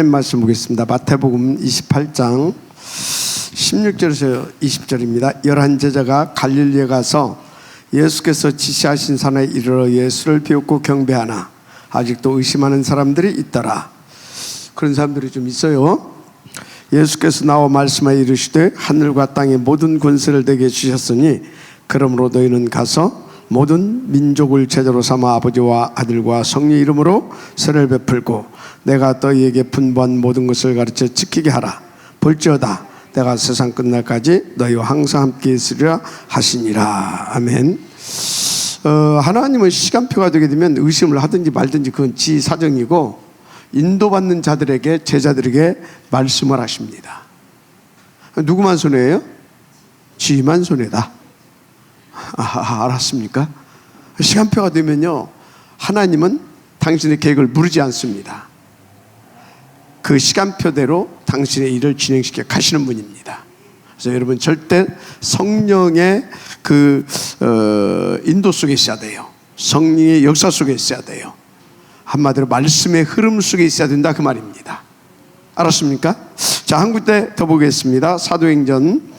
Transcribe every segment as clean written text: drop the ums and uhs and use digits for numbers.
말씀 보겠습니다. 마태복음 28장 16절에서 20절입니다. 11제자가 갈릴리에 가서 예수께서 지시하신 산에 이르러 예수를 비웃고 경배하나 아직도 의심하는 사람들이 있더라. 그런 사람들이 좀 있어요. 예수께서 나와 말씀하여 이르시되 하늘과 땅의 모든 권세를 내게 주셨으니 그러므로 너희는 가서 모든 민족을 제자로 삼아 아버지와 아들과 성령 이름으로 세례를 베풀고 내가 너희에게 분부한 모든 것을 가르쳐 지키게 하라. 볼지어다 내가 세상 끝날까지 너희와 항상 함께 있으리라 하시니라. 아멘. 하나님은 시간표가 되게 되면 의심을 하든지 말든지 그건 지 사정이고 인도받는 자들에게, 제자들에게 말씀을 하십니다. 누구만 손해예요? 지만 손해다. 알았습니까? 시간표가 되면요, 하나님은 당신의 계획을 무르지 않습니다. 그 시간표대로 당신의 일을 진행시켜 가시는 분입니다. 그래서 여러분 절대 성령의 그 인도 속에 있어야 돼요. 성령의 역사 속에 있어야 돼요. 한마디로 말씀의 흐름 속에 있어야 된다, 그 말입니다. 알았습니까? 자, 한 군데 더 보겠습니다. 사도행전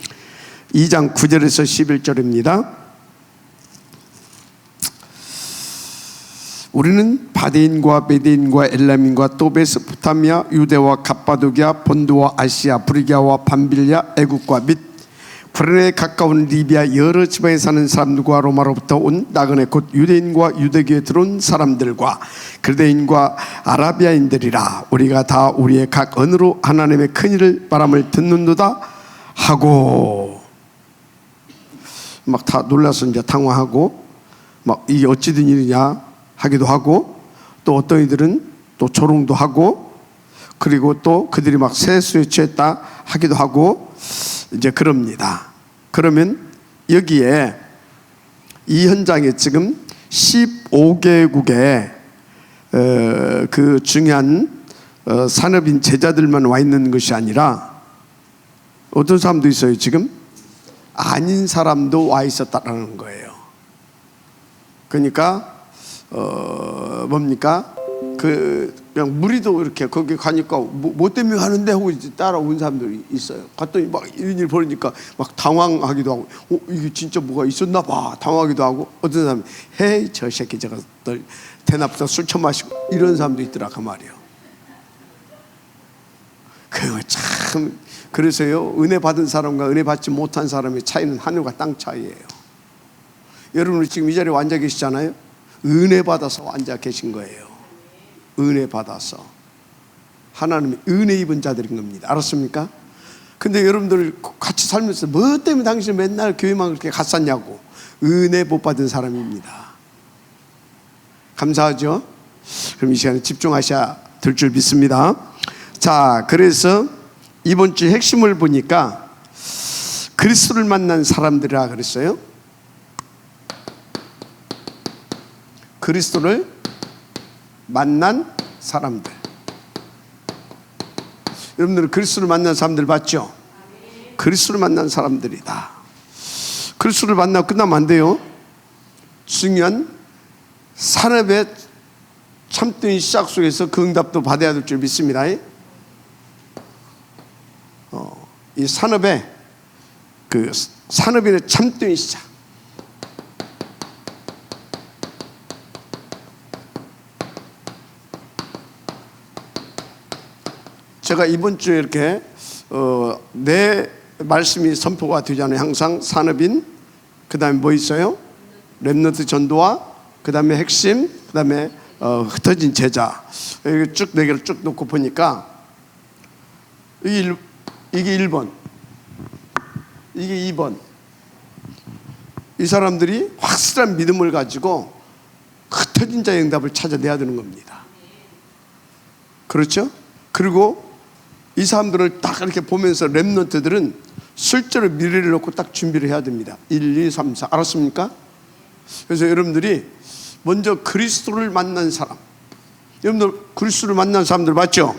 2장 9절에서 11절입니다. 우리는 바데인과 메데인과 엘람인과 또 메소포타미아, 유대와 갑바도기아, 본도와 아시아, 브리기아와 밤빌리아, 애국과 및 구레네에 가까운 리비아 여러 지방에 사는 사람들과 로마로부터 온 나그네 곧 유대인과 유대교에 들어온 사람들과 그레데인과 아라비아인들이라. 우리가 다 우리의 각 언어로 하나님의 큰 일을 바람을 듣는도다 하고, 막 다 놀라서 이제 당황하고 막 이게 어찌 된 일이냐 하기도 하고, 또 어떤 이들은 또 조롱도 하고, 그리고 또 그들이 막 세수에 취했다 하기도 하고 이제 그럽니다. 그러면 여기에 이 현장에 지금 15개국의 그 중요한 산업인 제자들만 와 있는 것이 아니라 어떤 사람도 있어요. 지금 아닌 사람도 와 있었다라는 거예요. 그러니까 뭡니까? 그냥 무리도 이렇게 거기 가니까 뭐 때문에 하는데 하고 이제 따라온 사람들이 있어요. 갔더니 막 이런 일 벌이니까 막 당황하기도 하고, 이게 진짜 뭐가 있었나 봐 당황하기도 하고, 어떤 사람이 헤이 저 새끼 저거 대낮부터 술 처마시고 이런 사람도 있더라 그 말이에요. 그 참, 그래서요, 은혜 받은 사람과 은혜 받지 못한 사람의 차이는 하늘과 땅 차이예요. 여러분이 지금 이 자리에 앉아 계시잖아요. 은혜 받아서 앉아 계신 거예요. 은혜 받아서 하나님의 은혜 입은 자들인 겁니다. 알았습니까? 근데 여러분들 같이 살면서 뭐 때문에 당신 맨날 교회만 그렇게 갔었냐고, 은혜 못 받은 사람입니다. 감사하죠? 그럼 이 시간에 집중하셔야 될 줄 믿습니다. 자, 그래서 이번 주 핵심을 보니까 그리스도를 만난 사람들이라 그랬어요. 그리스도를 만난 사람들. 여러분들은 그리스도를 만난 사람들 봤죠? 그리스도를 만난 사람들이다. 그리스도를 만나고 끝나면 안 돼요. 중요한 산업의 참된 시작 속에서 그 응답도 받아야 될 줄 믿습니다. 이 산업의 그 산업인의 참된 시작. 제가 이번 주에 이렇게 내 말씀이 선포가 되잖아요. 항상 산업인, 그 다음에 뭐 있어요? 렘넌트 전도와 그 다음에 핵심, 그 다음에 흩어진 제자. 이렇게 쭉 네 개를 쭉 놓고 보니까 이게 1번, 이게 2번. 이 사람들이 확실한 믿음을 가지고 흩어진 자의 응답을 찾아내야 되는 겁니다. 그렇죠? 그리고 이 사람들을 딱 이렇게 보면서 렘넌트들은 실제로 미래를 놓고 딱 준비를 해야 됩니다. 1, 2, 3, 4. 알았습니까? 그래서 여러분들이 먼저 그리스도를 만난 사람, 여러분들 그리스도를 만난 사람들 맞죠?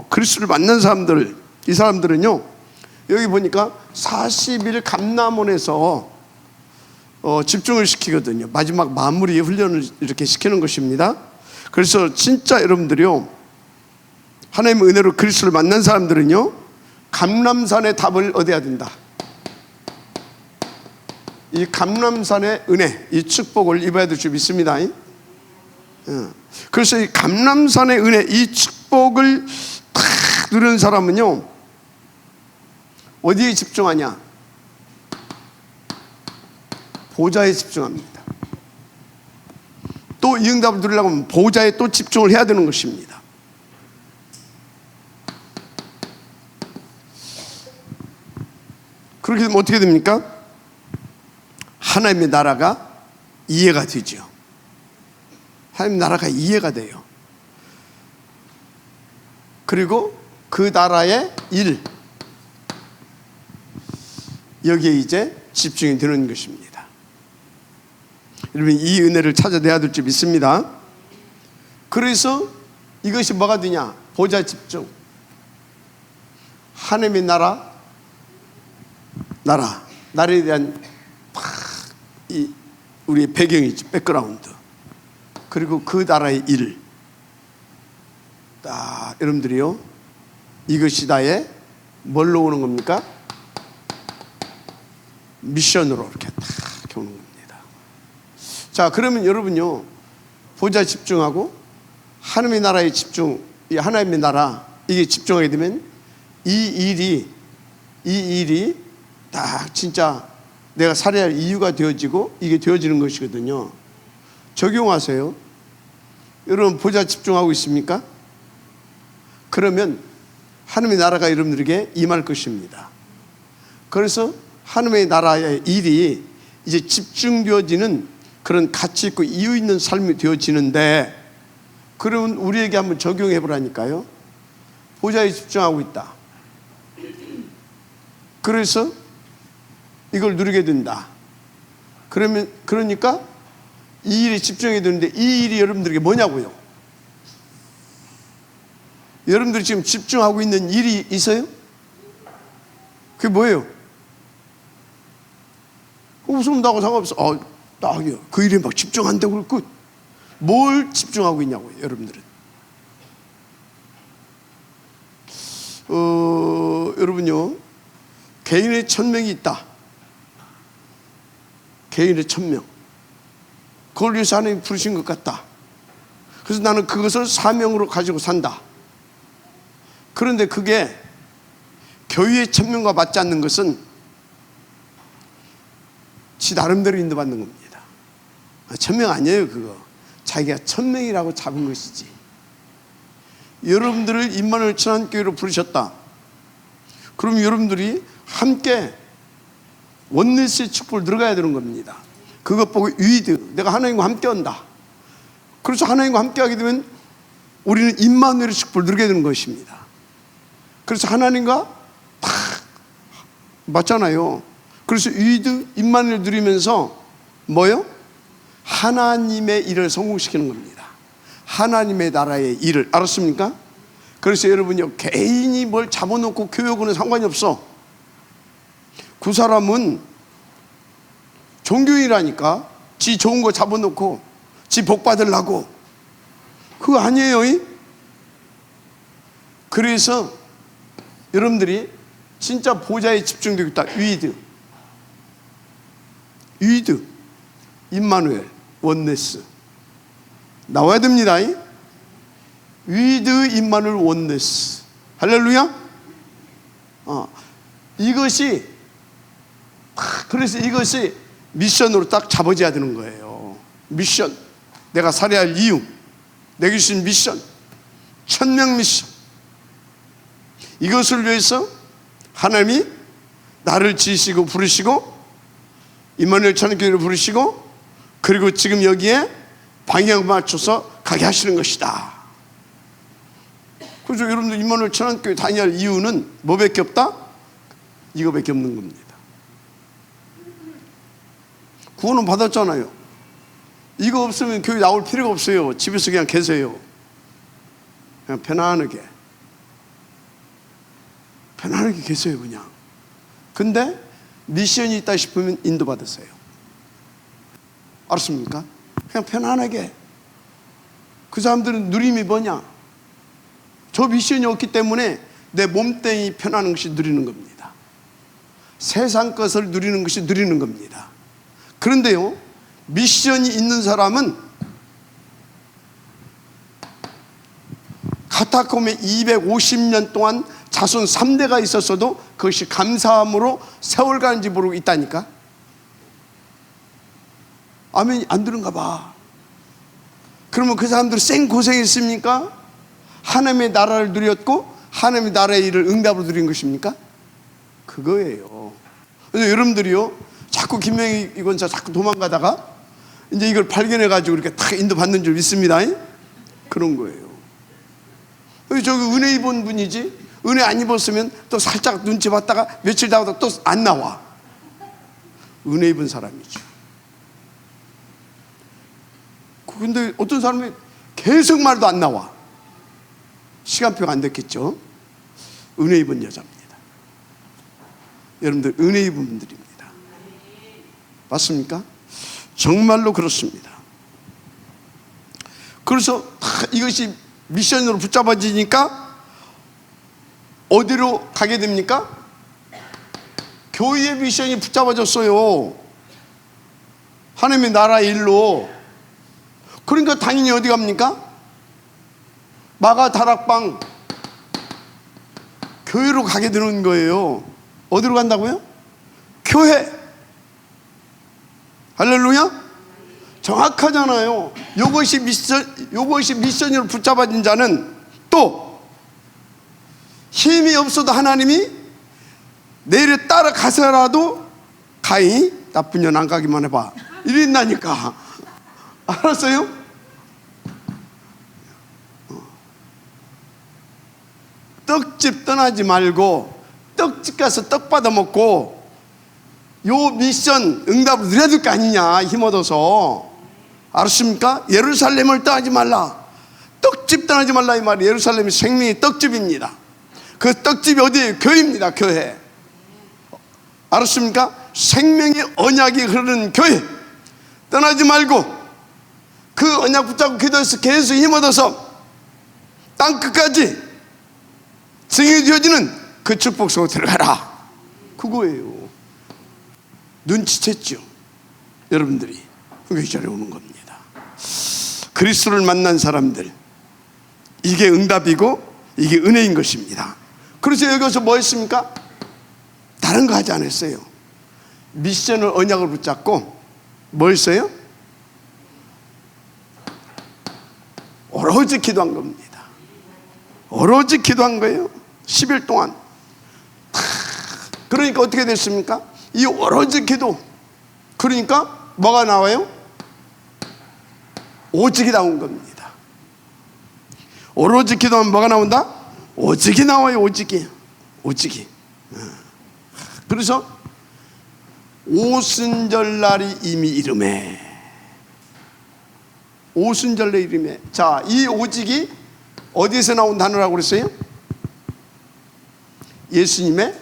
그리스도를 만난 사람들, 이 사람들은요, 여기 보니까 40일 감람원에서 집중을 시키거든요. 마지막 마무리 훈련을 이렇게 시키는 것입니다. 그래서 진짜 여러분들이요, 하나님의 은혜로 그리스도를 만난 사람들은요, 감람산의 답을 얻어야 된다. 이 감람산의 은혜, 이 축복을 입어야 될 줄 믿습니다. 그래서 이 감람산의 은혜, 이 축복을 탁 누리는 사람은요, 어디에 집중하냐? 보좌에 집중합니다. 또 이 응답을 누리려고 하면 보좌에 또 집중을 해야 되는 것입니다. 그렇게 되면 어떻게 됩니까? 하나님의 나라가 이해가 되죠. 하나님의 나라가 이해가 돼요. 그리고 그 나라의 일, 여기에 이제 집중이 되는 것입니다. 여러분, 이 은혜를 찾아내야 될 줄 믿습니다. 그래서 이것이 뭐가 되냐? 보좌 집중. 하나님의 나라에 대한 이 우리의 배경이지, 백그라운드. 그리고 그 나라의 일. 여러분들이요, 이것이 나의 뭘로 오는 겁니까? 미션으로 이렇게 딱 오는 겁니다. 자, 그러면 여러분요, 보좌 집중하고 하나님의 나라에 집중, 이 하나님의 나라, 이게 집중하게 되면 이 일이 딱 진짜 내가 살아야 할 이유가 되어지고 이게 되어지는 것이거든요. 적용하세요. 여러분, 보좌 집중하고 있습니까? 그러면 하나님의 나라가 여러분들에게 임할 것입니다. 그래서 하나님의 나라의 일이 이제 집중되어지는 그런 가치 있고 이유 있는 삶이 되어지는데, 그러면 우리에게 한번 적용해 보라니까요. 보좌에 집중하고 있다. 그래서 이걸 누리게 된다. 그러니까 이 일에 집중해야 되는데, 이 일이 여러분들에게 뭐냐고요? 여러분들이 지금 집중하고 있는 일이 있어요? 그게 뭐예요? 웃으면 나하고 상관없어. 딱이요. 그 일에 막 집중한다고 그럴 것. 뭘 집중하고 있냐고요, 여러분들은. 여러분요, 개인의 천명이 있다. 개인의 천명. 그걸 위해서 하나님이 부르신 것 같다. 그래서 나는 그것을 사명으로 가지고 산다. 그런데 그게 교회의 천명과 맞지 않는 것은 지 나름대로 인도받는 겁니다. 천명 아니에요, 그거. 자기가 천명이라고 잡은 것이지. 여러분들을 임마누엘 천안교회로 부르셨다. 그럼 여러분들이 함께 원네스의 축복을 들어가야 되는 겁니다. 그것 보고 위드, 내가 하나님과 함께 한다. 그래서 하나님과 함께 하게 되면 우리는 임마누엘의 축복을 누리게 되는 것입니다. 그래서 하나님과 딱 맞잖아요. 그래서 위드, 임마누엘 누리면서 뭐요? 하나님의 일을 성공시키는 겁니다. 하나님의 나라의 일을. 알았습니까? 그래서 여러분요, 개인이 뭘 잡아놓고 교육은 상관이 없어. 그 사람은 종교인이라니까. 지 좋은 거 잡아놓고 지 복 받으려고. 그거 아니에요. 그래서 여러분들이 진짜 보좌에 집중되고 있다. 위드, 임마누엘, 원네스 나와야 됩니다. 위드, 임마누엘, 원네스. 할렐루야. 이것이, 그래서 이것이 미션으로 딱 잡아져야 되는 거예요. 미션, 내가 살아야 할 이유, 내게 주신 미션, 천명 미션. 이것을 위해서 하나님이 나를 지으시고 부르시고 임마누엘 천안교회를 부르시고, 그리고 지금 여기에 방향을 맞춰서 가게 하시는 것이다. 그래서 여러분들 임마누엘 천안교회 다녀야 할 이유는 뭐밖에 없다? 이거밖에 없는 겁니다. 구원은 받았잖아요. 이거 없으면 교회 나올 필요가 없어요. 집에서 그냥 계세요. 그냥 편안하게 계세요, 그냥. 근데 미션이 있다 싶으면 인도받으세요. 알았습니까? 그냥 편안하게. 그 사람들은 누림이 뭐냐? 저 미션이 없기 때문에 내 몸뚱이 편하는 것이 누리는 겁니다. 세상 것을 누리는 것이 누리는 겁니다. 그런데요, 미션이 있는 사람은 카타콤에 250년 동안 자손 3대가 있었어도 그것이 감사함으로 세월 가는지 모르고 있다니까. 아멘이 안 들은가 봐. 그러면 그 사람들은 생고생했습니까? 하나님의 나라를 누렸고 하나님의 나라의 일을 응답으로 누린 것입니까? 그거예요. 그래서 여러분들이요, 자꾸 김명희 이건사 자꾸 도망가다가 이제 이걸 발견해가지고 이렇게 탁 인도받는 줄 믿습니다. 그런 거예요. 저기 은혜 입은 분이지, 은혜 안 입었으면 또 살짝 눈치 봤다가 며칠 나오다 또 안 나와. 은혜 입은 사람이죠. 근데 어떤 사람이 계속 말도 안 나와. 시간표가 안 됐겠죠. 은혜 입은 여자입니다. 여러분들 은혜 입은 분들입니다. 맞습니까? 정말로 그렇습니다. 그래서 이것이 미션으로 붙잡아지니까 어디로 가게 됩니까? 교회의 미션이 붙잡아졌어요. 하나님의 나라 일로. 그러니까 당연히 어디 갑니까? 마가 다락방 교회로 가게 되는 거예요. 어디로 간다고요? 교회. 할렐루야. 정확하잖아요. 요것이 미션으로 붙잡아진 자는 또 힘이 없어도 하나님이 내일에 따라가서라도 가히 나쁜 년 안 가기만 해봐 이랬다니까. 알았어요? 떡집 떠나지 말고 떡집 가서 떡 받아 먹고 요 미션 응답을 누려야 될 거 아니냐, 힘 얻어서. 알았습니까? 예루살렘을 떠나지 말라. 떡집 떠나지 말라 이 말이. 예루살렘이 생명의 떡집입니다. 그 떡집이 어디예요? 교회입니다. 교회. 알았습니까? 생명의 언약이 흐르는 교회. 떠나지 말고 그 언약 붙잡고 기도해서 계속 힘 얻어서 땅 끝까지 증인이 되어지는 그 축복 속으로 들어가라. 그거예요. 눈치챘죠, 여러분들이. 그게 이 자리에 오는 겁니다. 그리스도를 만난 사람들, 이게 응답이고 이게 은혜인 것입니다. 그래서 여기서 뭐 했습니까? 다른 거 하지 않았어요. 미션을 언약을 붙잡고 뭐 했어요? 오로지 기도한 겁니다. 오로지 기도한 거예요. 10일 동안. 그러니까 어떻게 됐습니까? 이 오로지 기도, 그러니까 뭐가 나와요? 오직이 나온 겁니다. 오로지 기도하면 뭐가 나온다? 오직이 나와요. 오직이. 그래서 오순절날이 이미 이름에, 오순절날 이름에. 자, 이 오직이 어디에서 나온 단어라고 그랬어요? 예수님의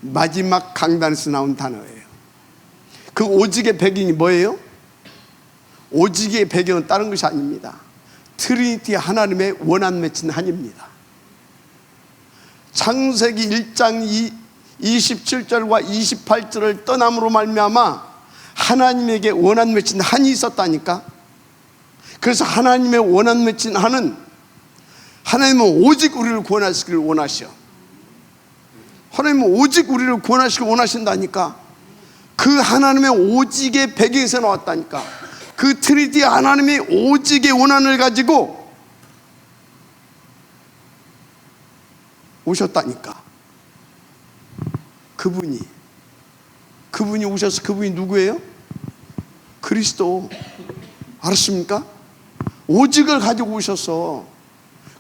마지막 강단에서 나온 단어예요. 그 오직의 배경이 뭐예요? 오직의 배경은 다른 것이 아닙니다. 트리니티 하나님의 원한 맺힌 한입니다. 창세기 1장 27절과 28절을 떠남으로 말미암아 하나님에게 원한 맺힌 한이 있었다니까. 그래서 하나님의 원한 맺힌 한은, 하나님은 오직 우리를 구원하시기를 원하셔. 하나님은 오직 우리를 구원하시길 원하신다니까. 그 하나님의 오직의 배경에서 나왔다니까. 그 트리니티 하나님의 오직의 원한을 가지고 오셨다니까. 그분이 오셔서, 그분이 누구예요? 그리스도. 알았습니까? 오직을 가지고 오셔서,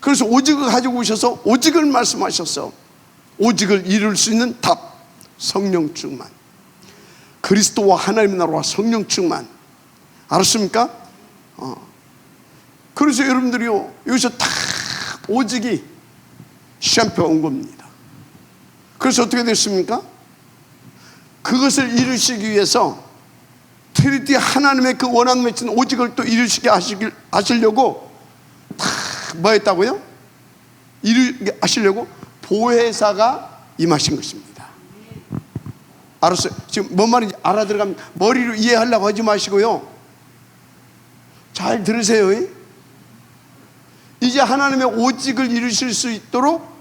그래서 오직을 가지고 오셔서 오직을 말씀하셨어. 오직을 이룰 수 있는 답, 성령 충만. 그리스도와 하나님의 나라와 성령 충만. 알았습니까? 그래서 여러분들이요, 여기서 다 오직이 시간표가 온 겁니다. 그래서 어떻게 됐습니까? 그것을 이루시기 위해서 트리니티 하나님의 그 원한 맺힌 오직을 또 이루시게 하시려고 다 뭐 했다고요? 이루게 하시려고 보혜사가 임하신 것입니다. 알았어요? 지금 뭔 말인지 알아들어가면 머리로 이해하려고 하지 마시고요, 잘 들으세요. 이제 하나님의 오직을 이루실 수 있도록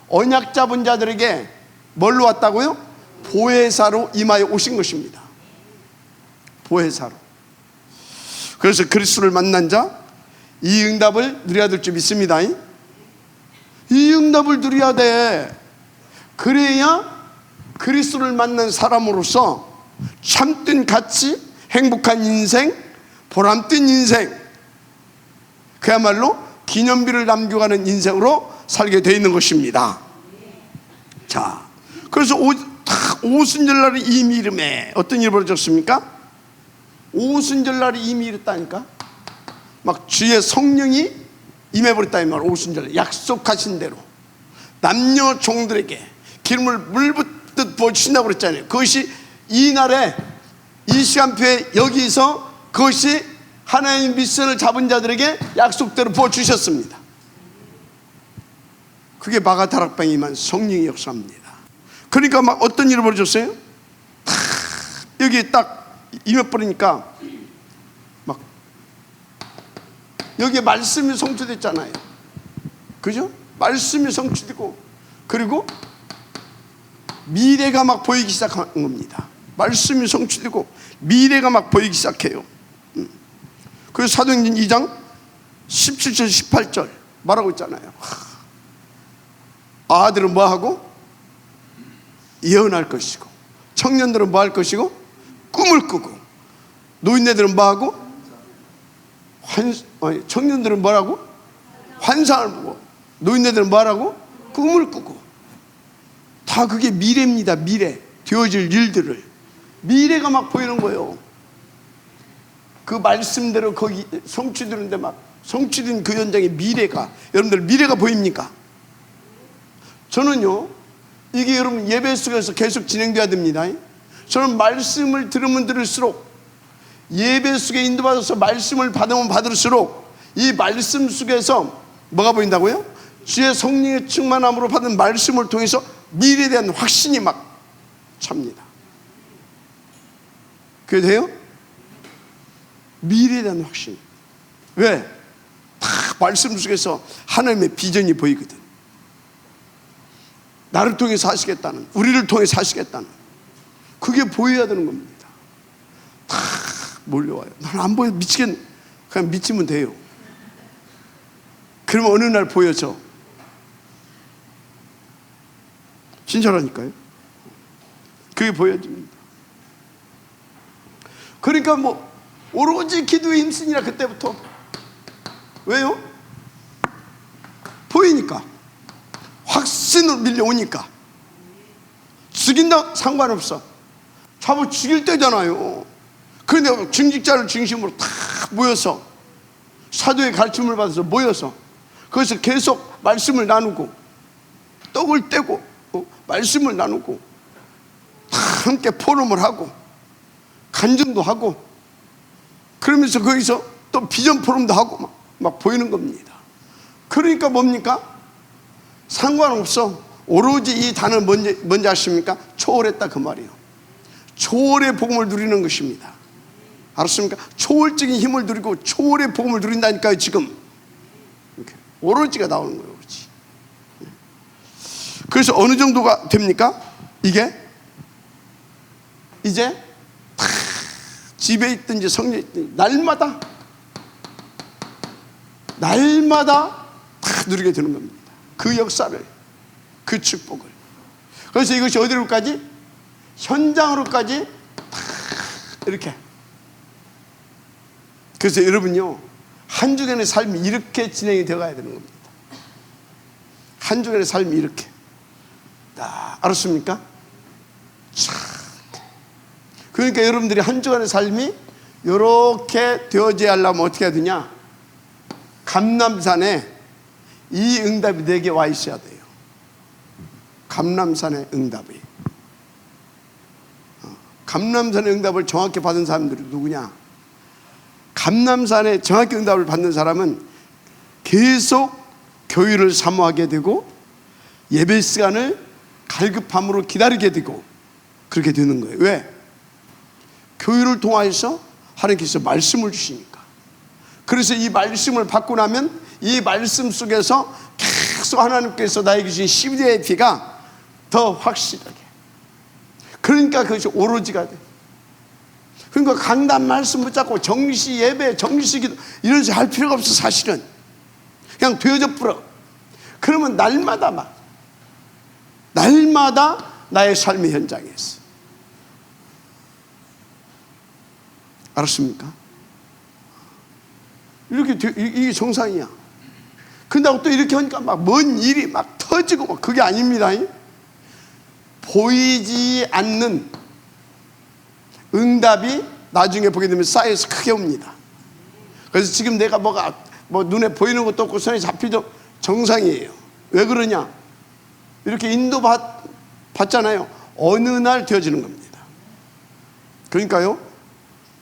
언약 잡은 자들에게 뭘로 왔다고요? 보혜사로 임하여 오신 것입니다. 보혜사로. 그래서 그리스도를 만난 자, 이 응답을 누려야 될 줄 믿습니다. 이 응답을 누려야 돼. 그래야 그리스도를 만난 사람으로서 참된 가치, 행복한 인생, 보람된 인생, 그야말로 기념비를 남겨가는 인생으로 살게 되어 있는 것입니다. 자, 그래서 오순절날에 이미 이름에 어떤 일이 벌어졌습니까? 오순절날에 이미 이랬다니까. 막 주의 성령이 임해버렸다 이 말. 오순절에 약속하신 대로 남녀 종들에게 기름을 물붓듯 부어주신다고 그랬잖아요. 그것이 이날에 이 시간표에 여기서 그것이 하나님의 미션을 잡은 자들에게 약속대로 부어주셨습니다. 그게 마가다락방에 임한 성령의 역사입니다. 그러니까 막 어떤 일이 벌어졌어요? 여기 딱 임해버리니까 막 여기에 말씀이 성취됐잖아요. 그죠? 말씀이 성취되고, 그리고 미래가 막 보이기 시작한 겁니다. 말씀이 성취되고 미래가 막 보이기 시작해요. 그래서 사도행전 2장 17절 18절 말하고 있잖아요. 아들은 뭐하고? 예언할 것이고, 청년들은 뭐할 것이고? 꿈을 꾸고, 노인네들은 뭐하고? 청년들은 뭐라고? 환상을 보고, 노인네들은 뭐하라고? 꿈을 꾸고. 다 그게 미래입니다. 미래, 되어질 일들을, 미래가 막 보이는 거예요. 그 말씀대로 거기 성취되는데 막 성취된 그 현장의 미래가, 여러분들 미래가 보입니까? 저는요, 이게 여러분 예배 속에서 계속 진행돼야 됩니다. 저는 말씀을 들으면 들을수록, 예배 속에 인도받아서 말씀을 받으면 받을수록 이 말씀 속에서 뭐가 보인다고요? 주의 성령의 충만함으로 받은 말씀을 통해서 미래에 대한 확신이 막 찹니다. 그게 돼요? 미래에 대한 확신. 왜? 다 말씀 속에서 하나님의 비전이 보이거든. 나를 통해서 하시겠다는, 우리를 통해서 하시겠다는, 그게 보여야 되는 겁니다. 다 몰려와요. 나는 안 보여. 미치겠네. 그냥 믿으면 돼요. 그러면 어느 날 보여져. 진짜라니까요. 그게 보여집니다. 그러니까 뭐 오로지 기도에 힘쓰니라. 그때부터. 왜요? 보이니까, 확신으로 밀려오니까. 죽인다 상관없어. 잡아 죽일 때잖아요. 그런데 중직자를 중심으로 다 모여서 사도의 가르침을 받아서 모여서 거기서 계속 말씀을 나누고, 떡을 떼고 말씀을 나누고, 다 함께 포럼을 하고 간증도 하고, 그러면서 거기서 또 비전 포럼도 하고 막 보이는 겁니다. 그러니까 뭡니까? 상관없어. 오로지 이 단어 뭔지 아십니까? 초월했다, 그 말이에요. 초월의 복음을 누리는 것입니다. 알았습니까? 초월적인 힘을 누리고 초월의 복음을 누린다니까요. 지금 이렇게 오로지가 나오는 거예요. 오로지. 그래서 어느 정도가 됩니까? 이게 이제 집에 있든지 성령에 있든지 날마다 다 누리게 되는 겁니다. 그 역사를, 그 축복을. 그래서 이것이 어디로까지? 현장으로까지 다 이렇게. 그래서 여러분요, 한 주간의 삶이 이렇게 진행이 되어 가야 되는 겁니다. 한 주간의 삶이 이렇게. 알았습니까? 참. 그러니까 여러분들이 한 주간의 삶이 이렇게 되어져야 하려면 어떻게 해야 되냐? 감람산에 이 응답이 내게 와 있어야 돼요. 감람산의 응답이. 감람산의 응답을 정확히 받은 사람들이 누구냐? 감람산에 정확히 응답을 받는 사람은 계속 교회를 사모하게 되고 예배 시간을 갈급함으로 기다리게 되고 그렇게 되는 거예요. 왜? 교회를 통하여서 하나님께서 말씀을 주시니까. 그래서 이 말씀을 받고 나면 이 말씀 속에서 계속 하나님께서 나에게 주신 12대의 피가 더 확실하게, 그러니까 그것이 오로지가 돼. 그러니까 강단 말씀 붙잡고 정시 예배, 정시 기도 이런 식으로 할 필요가 없어. 사실은 그냥 되어져 불어. 그러면 날마다 나의 삶의 현장에서, 알았습니까? 이렇게 이게 정상이야. 근데 또 이렇게 하니까 막 뭔 일이 막 터지고 막 그게 아닙니다. 보이지 않는 응답이 나중에 보게 되면 쌓여서 크게 옵니다. 그래서 지금 내가 뭐 눈에 보이는 것도 없고 손에 잡히도 정상이에요. 왜 그러냐? 이렇게 인도 받잖아요. 어느 날 되어지는 겁니다. 그러니까요,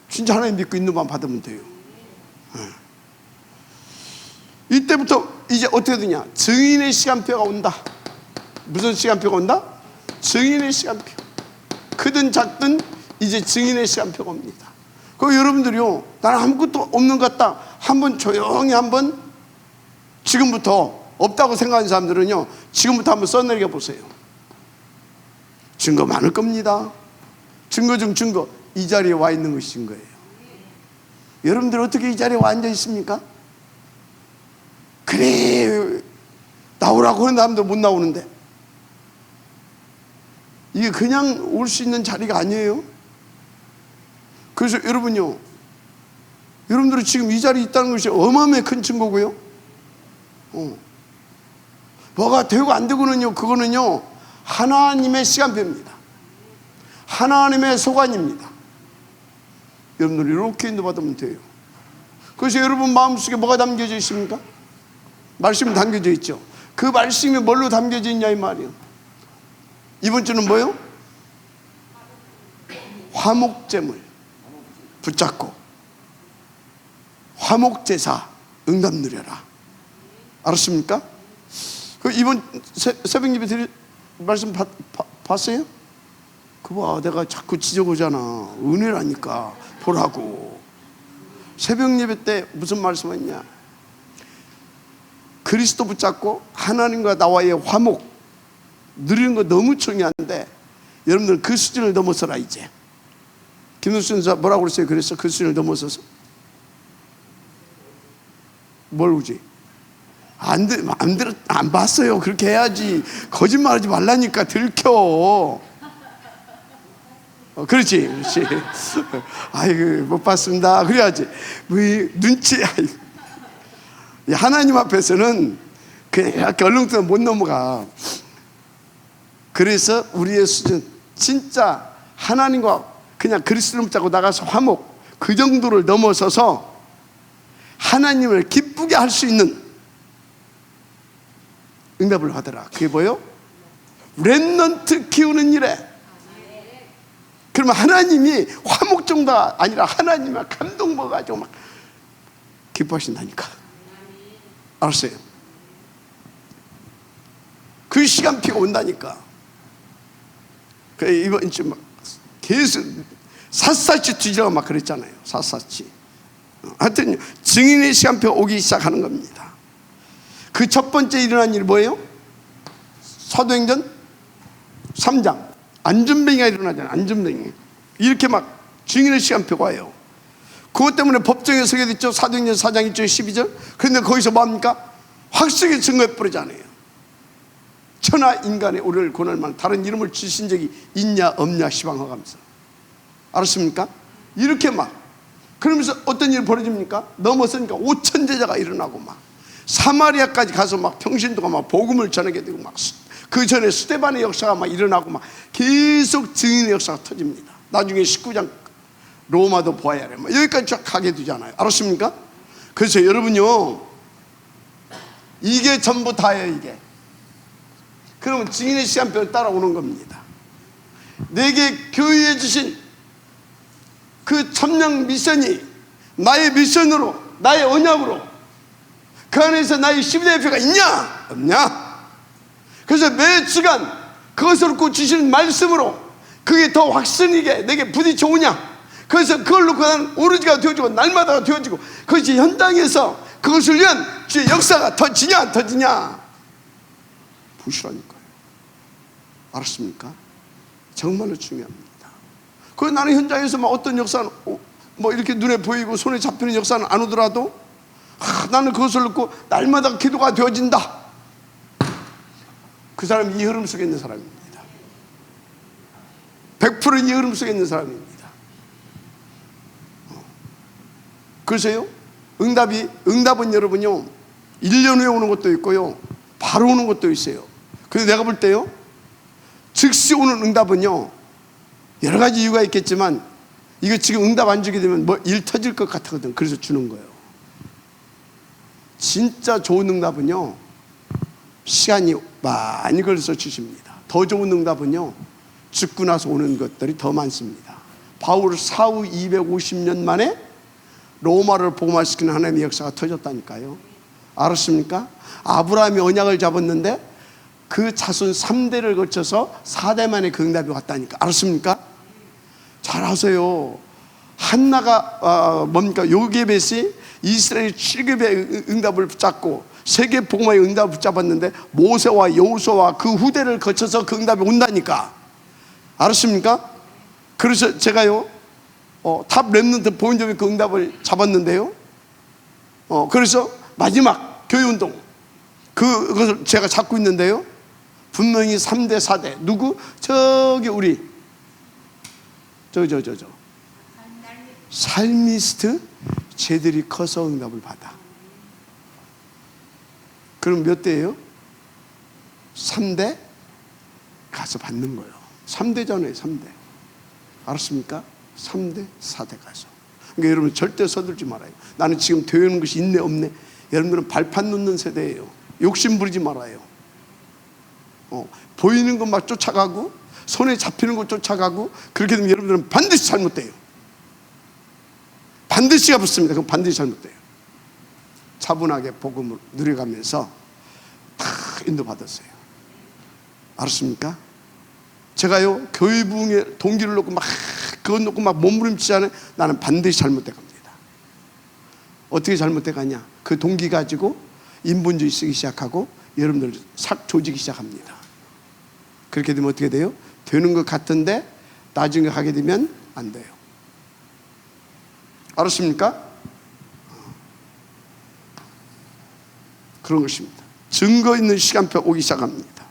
진짜 하나님 믿고 인도만 받으면 돼요. 이때부터 이제 어떻게 되냐? 증인의 시간표가 온다. 무슨 시간표가 온다? 증인의 시간표. 크든 작든 이제 증인의 시간표가 옵니다. 그 여러분들이요, 나는 아무것도 없는 것 같다. 한번 조용히 한번 지금부터 없다고 생각하는 사람들은요, 지금부터 한번 써내려 보세요. 증거 많을 겁니다. 증거 중 증거. 이 자리에 와 있는 것이 증거예요. 여러분들 어떻게 이 자리에 와 앉아 있습니까? 그래 나오라고 하는 사람도 못 나오는데, 이게 그냥 올 수 있는 자리가 아니에요. 그래서 여러분요, 여러분들이 지금 이 자리에 있다는 것이 어마어마하게 큰 증거고요. 뭐가 되고 안 되고는요, 그거는요 하나님의 시간표입니다. 하나님의 소관입니다. 여러분들 이렇게 인도받으면 돼요. 그래서 여러분 마음속에 뭐가 담겨져 있습니까? 말씀이 담겨져 있죠. 그 말씀이 뭘로 담겨져 있냐 이 말이에요. 이번 주는 뭐요? 화목제물 붙잡고 화목제사 응답 누려라. 알았습니까? 그 이번 새벽 예배 드릴 말씀 봤어요? 그거 내가 자꾸 지적하잖아. 은혜라니까 보라고. 새벽 예배 때 무슨 말씀했냐? 그리스도 붙잡고 하나님과 나와의 화목 누리는 거 너무 중요한데, 여러분들 그 수준을 넘어서라. 이제 김동수 선사 뭐라고 그랬어요? 그래서 그 수준을 넘어서서 뭘 우지? 안 봤어요. 그렇게 해야지. 거짓말하지 말라니까. 들켜. 그렇지. 아이고 못 봤습니다. 그래야지. 왜 눈치? 아이고. 하나님 앞에서는 그냥 이렇게 얼렁뚱 못 넘어가. 그래서 우리의 수준, 진짜 하나님과 그냥 그리스도를 붙잡고 나가서 화목, 그 정도를 넘어서서 하나님을 기쁘게 할 수 있는 응답을 하더라. 그게 뭐예요? 렘넌트 키우는 일에. 그러면 하나님이 화목 정도가 아니라 하나님을 감동 먹어가지고 막 기뻐하신다니까. 알았어요? 그 시간표가 온다니까. 이번 주 막 계속 샅샅이 뒤져가 막 그랬잖아요. 샅샅이. 하여튼 증인의 시간표가 오기 시작하는 겁니다. 그 첫 번째 일어난 일이 뭐예요? 사도행전 3장 안전뱅이가 일어나잖아요. 안전뱅이. 이렇게 막 증인의 시간표가 와요. 그것 때문에 법정에 서게 됐죠. 사도행전 4장 1절 12절. 그런데 거기서 뭡니까? 확실하게 증거해 버리잖아요. 천하 인간의 우리를 권할 만한 다른 이름을 주신 적이 있냐 없냐 시방하면서. 알았습니까? 이렇게 막 그러면서 어떤 일이 벌어집니까? 넘어서니까 5천 제자가 일어나고 막 사마리아까지 가서 막 평신도가 막 복음을 전하게 되고 막 그 전에 스데반의 역사가 막 일어나고 막 계속 증인의 역사가 터집니다. 나중에 19장 로마도 보아야 해. 여기까지 쫙 가게 되잖아요. 알았습니까? 그래서 여러분요, 이게 전부 다예요. 이게. 그러면 증인의 시간표를 따라오는 겁니다. 내게 교회에 주신 그 천냥 미션이 나의 미션으로, 나의 언약으로 그 안에서 나의 12대표가 있냐? 없냐? 그래서 매 주간 그것을 놓고 주시는 말씀으로 그게 더 확신이게 내게 부딪혀 오냐? 그래서 그걸 놓고 나는 오르지가 되어지고 날마다가 되어지고 그것이 현장에서 그것을 위한 주의 역사가 터지냐 안 터지냐? 부실하니까요. 알았습니까? 정말로 중요합니다. 그래서 나는 현장에서 막 어떤 역사는 뭐 이렇게 눈에 보이고 손에 잡히는 역사는 안 오더라도 나는 그것을 놓고 날마다 기도가 되어진다. 그 사람이 이 흐름 속에 있는 사람입니다. 100% 이 흐름 속에 있는 사람입니다. 그래서요, 응답은 여러분요, 1년 후에 오는 것도 있고요, 바로 오는 것도 있어요. 그래서 내가 볼 때요, 즉시 오는 응답은요, 여러 가지 이유가 있겠지만, 이거 지금 응답 안 주게 되면 뭐 일 터질 것 같거든. 그래서 주는 거예요. 진짜 좋은 응답은요, 시간이 많이 걸려서 주십니다. 더 좋은 응답은요, 죽고 나서 오는 것들이 더 많습니다. 바울 사후 250년 만에 로마를 복음화시키는 하나님의 역사가 터졌다니까요. 알았습니까? 아브라함이 언약을 잡았는데 그 자손 3대를 거쳐서 4대 만에 그 응답이 왔다니까. 알았습니까? 잘 아세요. 한나가 뭡니까? 요게벳이 이스라엘 7급의 응답을 붙잡고 세계 복음화의 응답을 붙잡았는데 모세와 여호수아와 그 후대를 거쳐서 그 응답이 온다니까. 알았습니까? 그래서 제가요, 탑 렘넌트 보인점의 그 응답을 잡았는데요, 그래서 마지막 교회운동 그것을 제가 잡고 있는데요, 분명히 3대 4대 누구? 저기 우리 살미스트 쟤들이 커서 응답을 받아. 그럼 몇 대예요? 3대 가서 받는 거예요. 3대잖아요. 3대. 알았습니까? 3대 4대 가서. 그러니까 여러분 절대 서둘지 말아요. 나는 지금 되는 것이 있네 없네. 여러분들은 발판 놓는 세대예요. 욕심 부리지 말아요. 보이는 것만 쫓아가고 손에 잡히는 것 쫓아가고 그렇게 되면 여러분들은 반드시 잘못돼요. 반드시가 붙습니다. 그럼 반드시 잘못돼요. 차분하게 복음을 누려가면서 다 인도받았어요. 알았습니까? 제가요, 교회 부흥에 동기를 놓고 막 그것 놓고 막 몸부림치잖아요. 나는 반드시 잘못돼 갑니다. 어떻게 잘못돼 가냐? 그 동기 가지고 인본주의 쓰기 시작하고 여러분들 삭 조지기 시작합니다. 그렇게 되면 어떻게 돼요? 되는 것 같은데 나중에 하게 되면 안 돼요. 알았습니까? 그런 것입니다. 증거 있는 시간표 오기 시작합니다.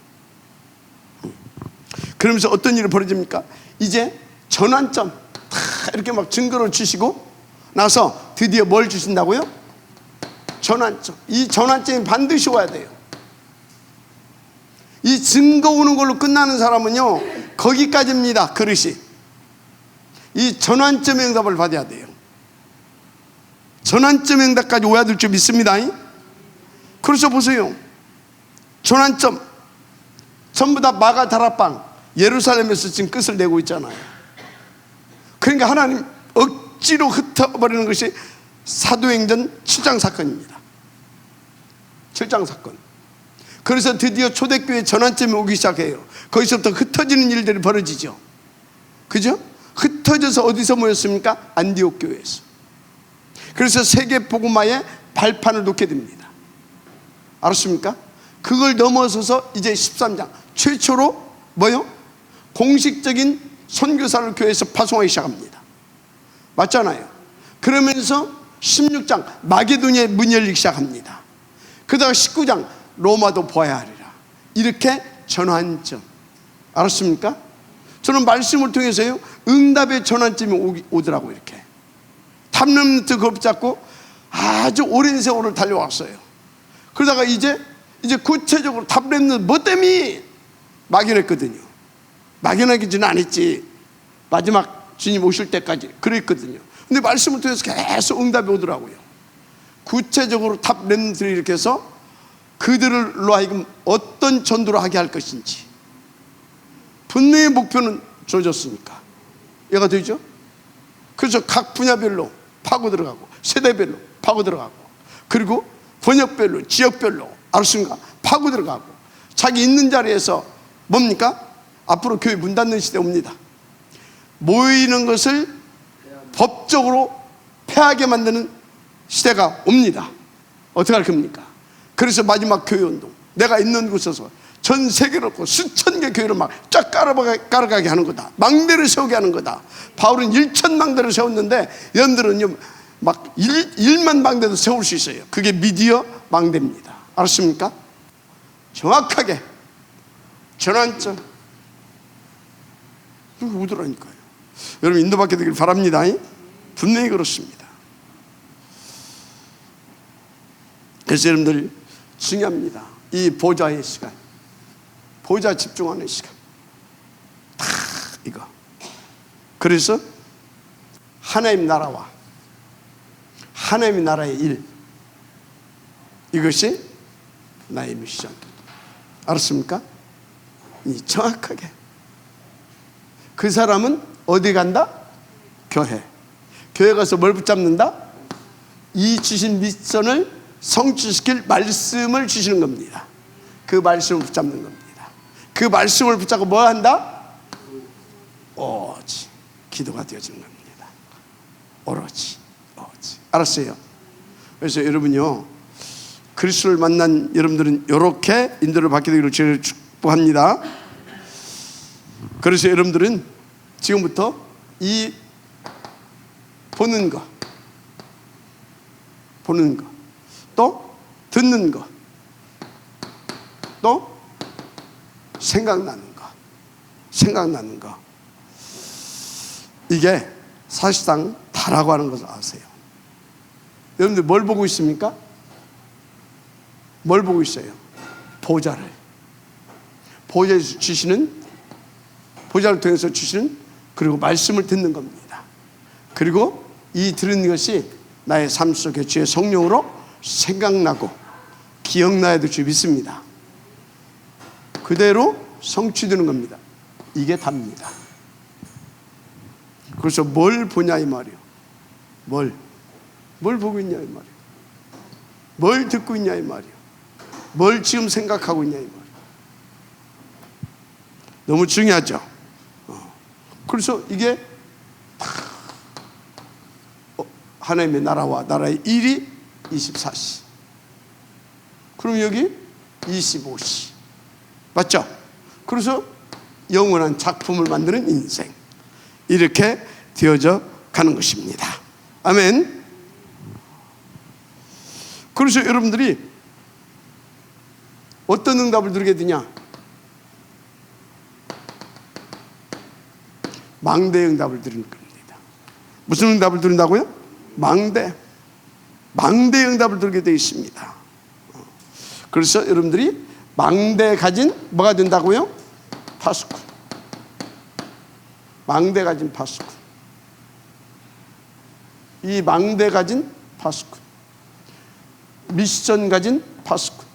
그러면서 어떤 일이 벌어집니까? 이제 전환점 다 이렇게 막 증거를 주시고 나서 드디어 뭘 주신다고요? 전환점. 이 전환점이 반드시 와야 돼요. 이 증거 오는 걸로 끝나는 사람은요, 거기까지입니다. 그릇이. 이 전환점의 응답을 받아야 돼요. 전환점의 응답까지 오야 될 줄 믿습니다. 그래서 보세요. 전환점 전부 다 마가 다락방 예루살렘에서 지금 끝을 내고 있잖아요. 그러니까 하나님 억지로 흩어버리는 것이 사도행전 7장 사건입니다. 7장 사건. 그래서 드디어 초대교회 전환점이 오기 시작해요. 거기서부터 흩어지는 일들이 벌어지죠. 그죠? 흩어져서 어디서 모였습니까? 안디옥 교회에서. 그래서 세계 복음화에 발판을 놓게 됩니다. 알았습니까? 그걸 넘어서서 이제 13장 최초로 뭐요? 공식적인 선교사를 교회에서 파송하기 시작합니다. 맞잖아요. 그러면서 16장 마게도니아의 문이 열리기 시작합니다. 그다가 19장 로마도 보아야 하리라. 이렇게 전환점. 알았습니까? 저는 말씀을 통해서요, 응답의 전환점이 오더라고. 이렇게 탑렘넌트 그걸 붙잡고 아주 오랜 세월을 달려왔어요. 그러다가 이제 구체적으로 탑렘넌트 뭐 때문에 막연했거든요. 막연하기는 안 했지. 마지막 주님 오실 때까지 그랬거든요. 근데 말씀을 통해서 계속 응답이 오더라고요. 구체적으로 탑렘넌트를 이렇게 해서 그들로 하여금 어떤 전도를 하게 할 것인지 분명히 목표는 주어졌으니까 이해가 되죠? 그래서 각 분야별로 파고 들어가고 세대별로 파고 들어가고 그리고 번역별로, 지역별로, 알았습니까? 파고 들어가고 자기 있는 자리에서 뭡니까? 앞으로 교회 문 닫는 시대 옵니다. 모이는 것을 법적으로 폐하게 만드는 시대가 옵니다. 어떻게 할 겁니까? 그래서 마지막 교회 운동, 내가 있는 곳에서 전 세계로 수천 개 교회를 막 쫙 깔아가게 하는 거다. 망대를 세우게 하는 거다. 바울은 1천 망대를 세웠는데 여러분들은요 막 1만 망대도 세울 수 있어요. 그게 미디어 망대입니다. 알았습니까? 정확하게 전환점. 그리고 우더라니까요. 여러분 인도받게 되길 바랍니다. 분명히 그렇습니다. 그래서 여러분들 중요합니다. 이 보좌의 시간, 보좌 집중하는 시간, 다 이거. 그래서 하나님 나라와 하나님 나라의 일, 이것이 나의 미션. 알았습니까? 이 정확하게 그 사람은 어디 간다? 교회. 교회 가서 뭘 붙잡는다? 이 주신 미션을 성취시킬 말씀을 주시는 겁니다. 그 말씀을 붙잡는 겁니다. 그 말씀을 붙잡고 뭐 한다? 오직 기도가 되어지는 겁니다. 오로지. 알았어요? 그래서 여러분요, 그리스도를 만난 여러분들은 이렇게 인도를 받게 되기를 주를 축복합니다. 그래서 여러분들은 지금부터 이 보는 거, 또 듣는 거, 또 생각나는 거, 이게 사실상 다라고 하는 것을 아세요. 여러분들 뭘 보고 있습니까? 뭘 보고 있어요? 보좌를. 보좌에서 주시는, 보좌를 통해서 주시는, 그리고 말씀을 듣는 겁니다. 그리고 이 들은 것이 나의 삶 속에 주의 성령으로 생각나고 기억나야 될 줄 믿습니다. 그대로 성취되는 겁니다. 이게 답니다. 그래서 뭘 보냐 이 말이요. 뭘 보고 있냐 이 말이요. 뭘 듣고 있냐 이 말이요. 뭘 지금 생각하고 있냐 이 말이요. 너무 중요하죠. 그래서 이게 하나님의 나라와 나라의 일이 24시. 그럼 여기 25시. 맞죠? 그래서 영원한 작품을 만드는 인생. 이렇게 되어져 가는 것입니다. 아멘. 그래서 여러분들이 어떤 응답을 드리게 되냐? 망대의 응답을 드리는 겁니다. 무슨 응답을 드린다고요? 망대의 응답을 드리게 되어 있습니다. 그래서 여러분들이 망대 가진 뭐가 된다고요? 파수꾼. 망대 가진 파수꾼. 이 망대 가진 파수꾼, 미션 가진 파수꾼.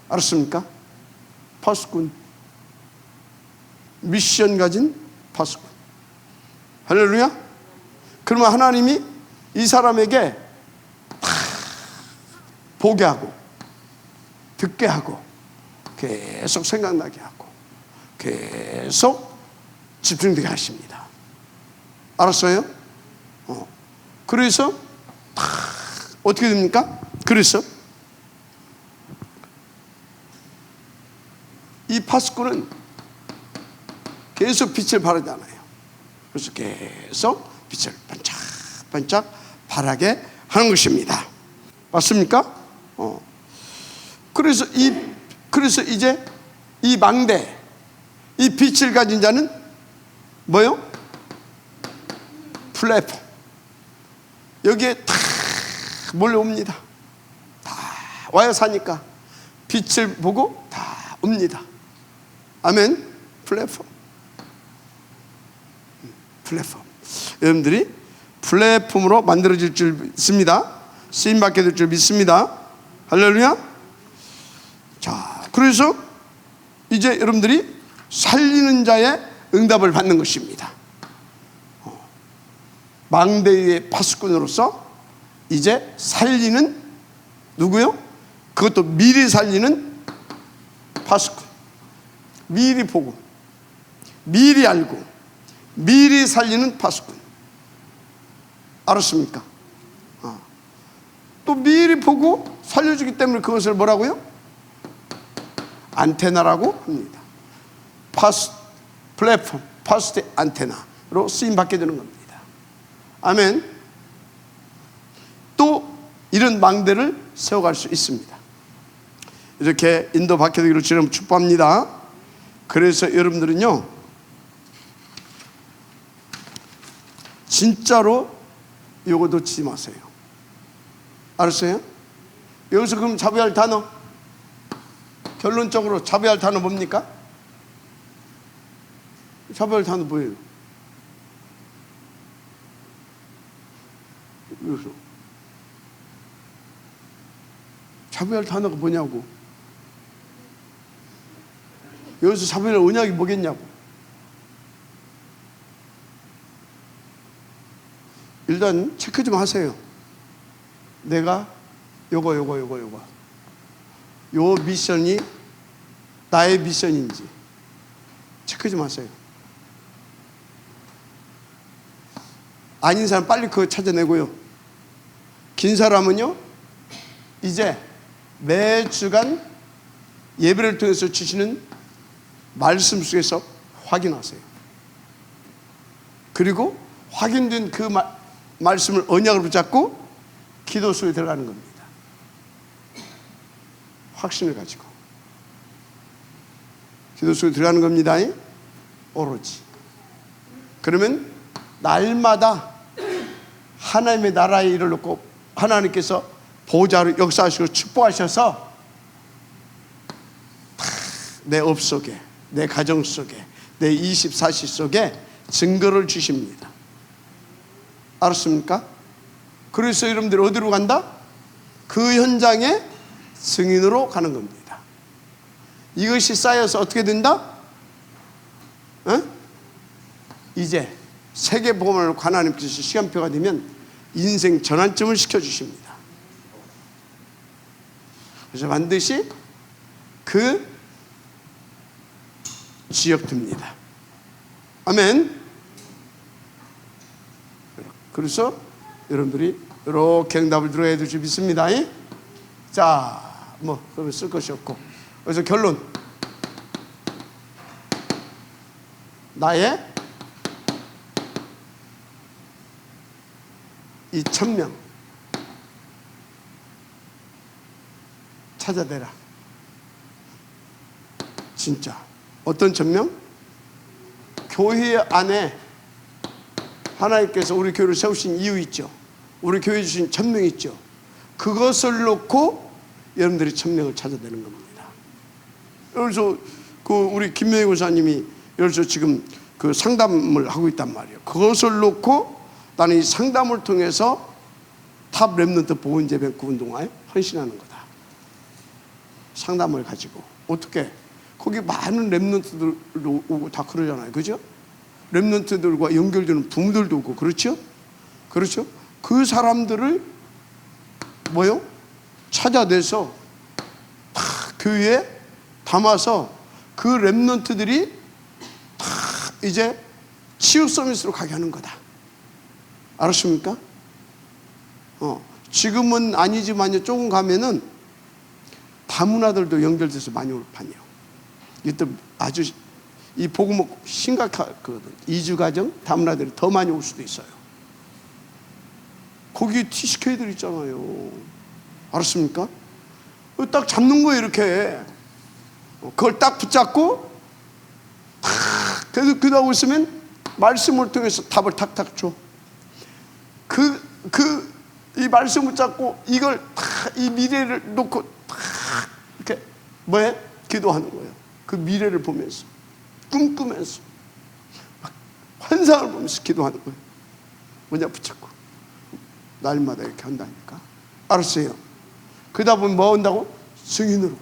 알았습니까? 파수꾼, 미션 가진 파수꾼. 할렐루야. 그러면 하나님이 이 사람에게 보게 하고 듣게 하고 계속 생각나게 하고 계속 집중되게 하십니다. 알았어요? 그래서 어떻게 됩니까? 그래서 이 파수꾼은 계속 빛을 발하잖아요. 그래서 계속 빛을 반짝반짝 발하게 하는 것입니다. 맞습니까? 그래서 이제 이 망대, 이 빛을 가진 자는 뭐요? 플랫폼. 여기에 다 몰려옵니다. 다 와요. 사니까 빛을 보고 다 옵니다. 아멘. 플랫폼. 여러분들이 플랫폼으로 만들어질 줄 믿습니다. 쓰임받게 될 줄 믿습니다. 할렐루야. 자, 그래서 이제 여러분들이 살리는 자의 응답을 받는 것입니다. 망대의 파수꾼으로서 이제 살리는 누구요? 그것도 미리 살리는 파수꾼. 미리 보고, 미리 알고, 미리 살리는 파수꾼. 알았습니까? 또 미리 보고 살려주기 때문에 그것을 뭐라고요? 안테나라고 합니다. 플랫폼, 파스트 안테나로 쓰임받게 되는 겁니다. 아멘. 또 이런 망대를 세워갈 수 있습니다. 이렇게 인도받게 되기를 주님 축복합니다. 그래서 여러분들은요, 진짜로 요거 놓치지 마세요. 알았어요? 여기서 그럼 잡아야 할 단어, 결론적으로 잡아야 할 단어 뭡니까? 잡아야 할 단어 뭐예요? 여기서 잡아야 할 단어가 뭐냐고. 여기서 잡아야 할 언약이 뭐겠냐고. 일단 체크 좀 하세요. 내가 요거 요 미션이 나의 미션인지 체크 좀 하세요. 아닌 사람 빨리 그거 찾아내고요. 긴 사람은요, 이제 매주간 예배를 통해서 주시는 말씀 속에서 확인하세요. 그리고 확인된 그 말씀을 언약으로 붙잡고 기도 속에 들어가는 겁니다. 확신을 가지고 기도 속에 들어가는 겁니다. 오로지. 그러면 날마다 하나님의 나라의 일을 놓고 하나님께서 보좌로 역사하시고 축복하셔서 내 업 속에, 내 가정 속에, 내 24시 속에 증거를 주십니다. 알았습니까? 그래서 여러분들 어디로 간다? 그 현장에 증인으로 가는 겁니다. 이것이 쌓여서 어떻게 된다? 이제 세계복음을 하나님께서 시간표가 되면 인생 전환점을 시켜주십니다. 그래서 반드시 그 지역 듭니다. 아멘. 그래서 여러분들이 이렇게 응답을 들어야 될 줄 믿습니다. 자, 뭐 그러면 쓸 것이 없고, 그래서 결론, 나의 이 1000명 찾아내라. 진짜 어떤 1000명? 교회 안에 하나님께서 우리 교회를 세우신 이유 있죠. 우리 교회 주신 1000명 있죠. 그것을 놓고 여러분들이 1000명을 찾아내는 겁니다. 그래서 그 우리 김명희 권사님이 여기서 지금 그 상담을 하고 있단 말이에요. 그것을 놓고 나는 이 상담을 통해서 탑 렘넌트 보건재배 운동화에 헌신하는 거다. 상담을 가지고 어떻게 거기 많은 렘넌트들 오고 다 그러잖아요. 그죠? 렘넌트들과 연결되는 부모들도 오고 그렇죠? 그렇죠? 그 사람들을 뭐요? 찾아내서 다 교회에 담아서 그 렘넌트들이 다 이제 치유 서비스로 가게 하는 거다. 알았습니까? 지금은 아니지만요, 조금 가면은 다문화들도 연결돼서 많이 올 판이에요. 이때 아주 이 복음 심각하거든. 이주가정 다문화들이 더 많이 올 수도 있어요. 거기 TCK들 있잖아요. 알았습니까? 딱 잡는 거예요, 이렇게. 그걸 딱 붙잡고 계속 기도하고 있으면 말씀을 통해서 답을 탁탁 줘. 이 말씀 붙잡고 이걸 이 미래를 놓고 이렇게 뭐해? 기도하는 거예요. 그 미래를 보면서 꿈꾸면서 환상을 보면서 기도하는 거예요. 뭐냐 붙잡고 날마다 이렇게 한다니까. 알았어요. 그러다 보면 뭐 한다고? 증인으로.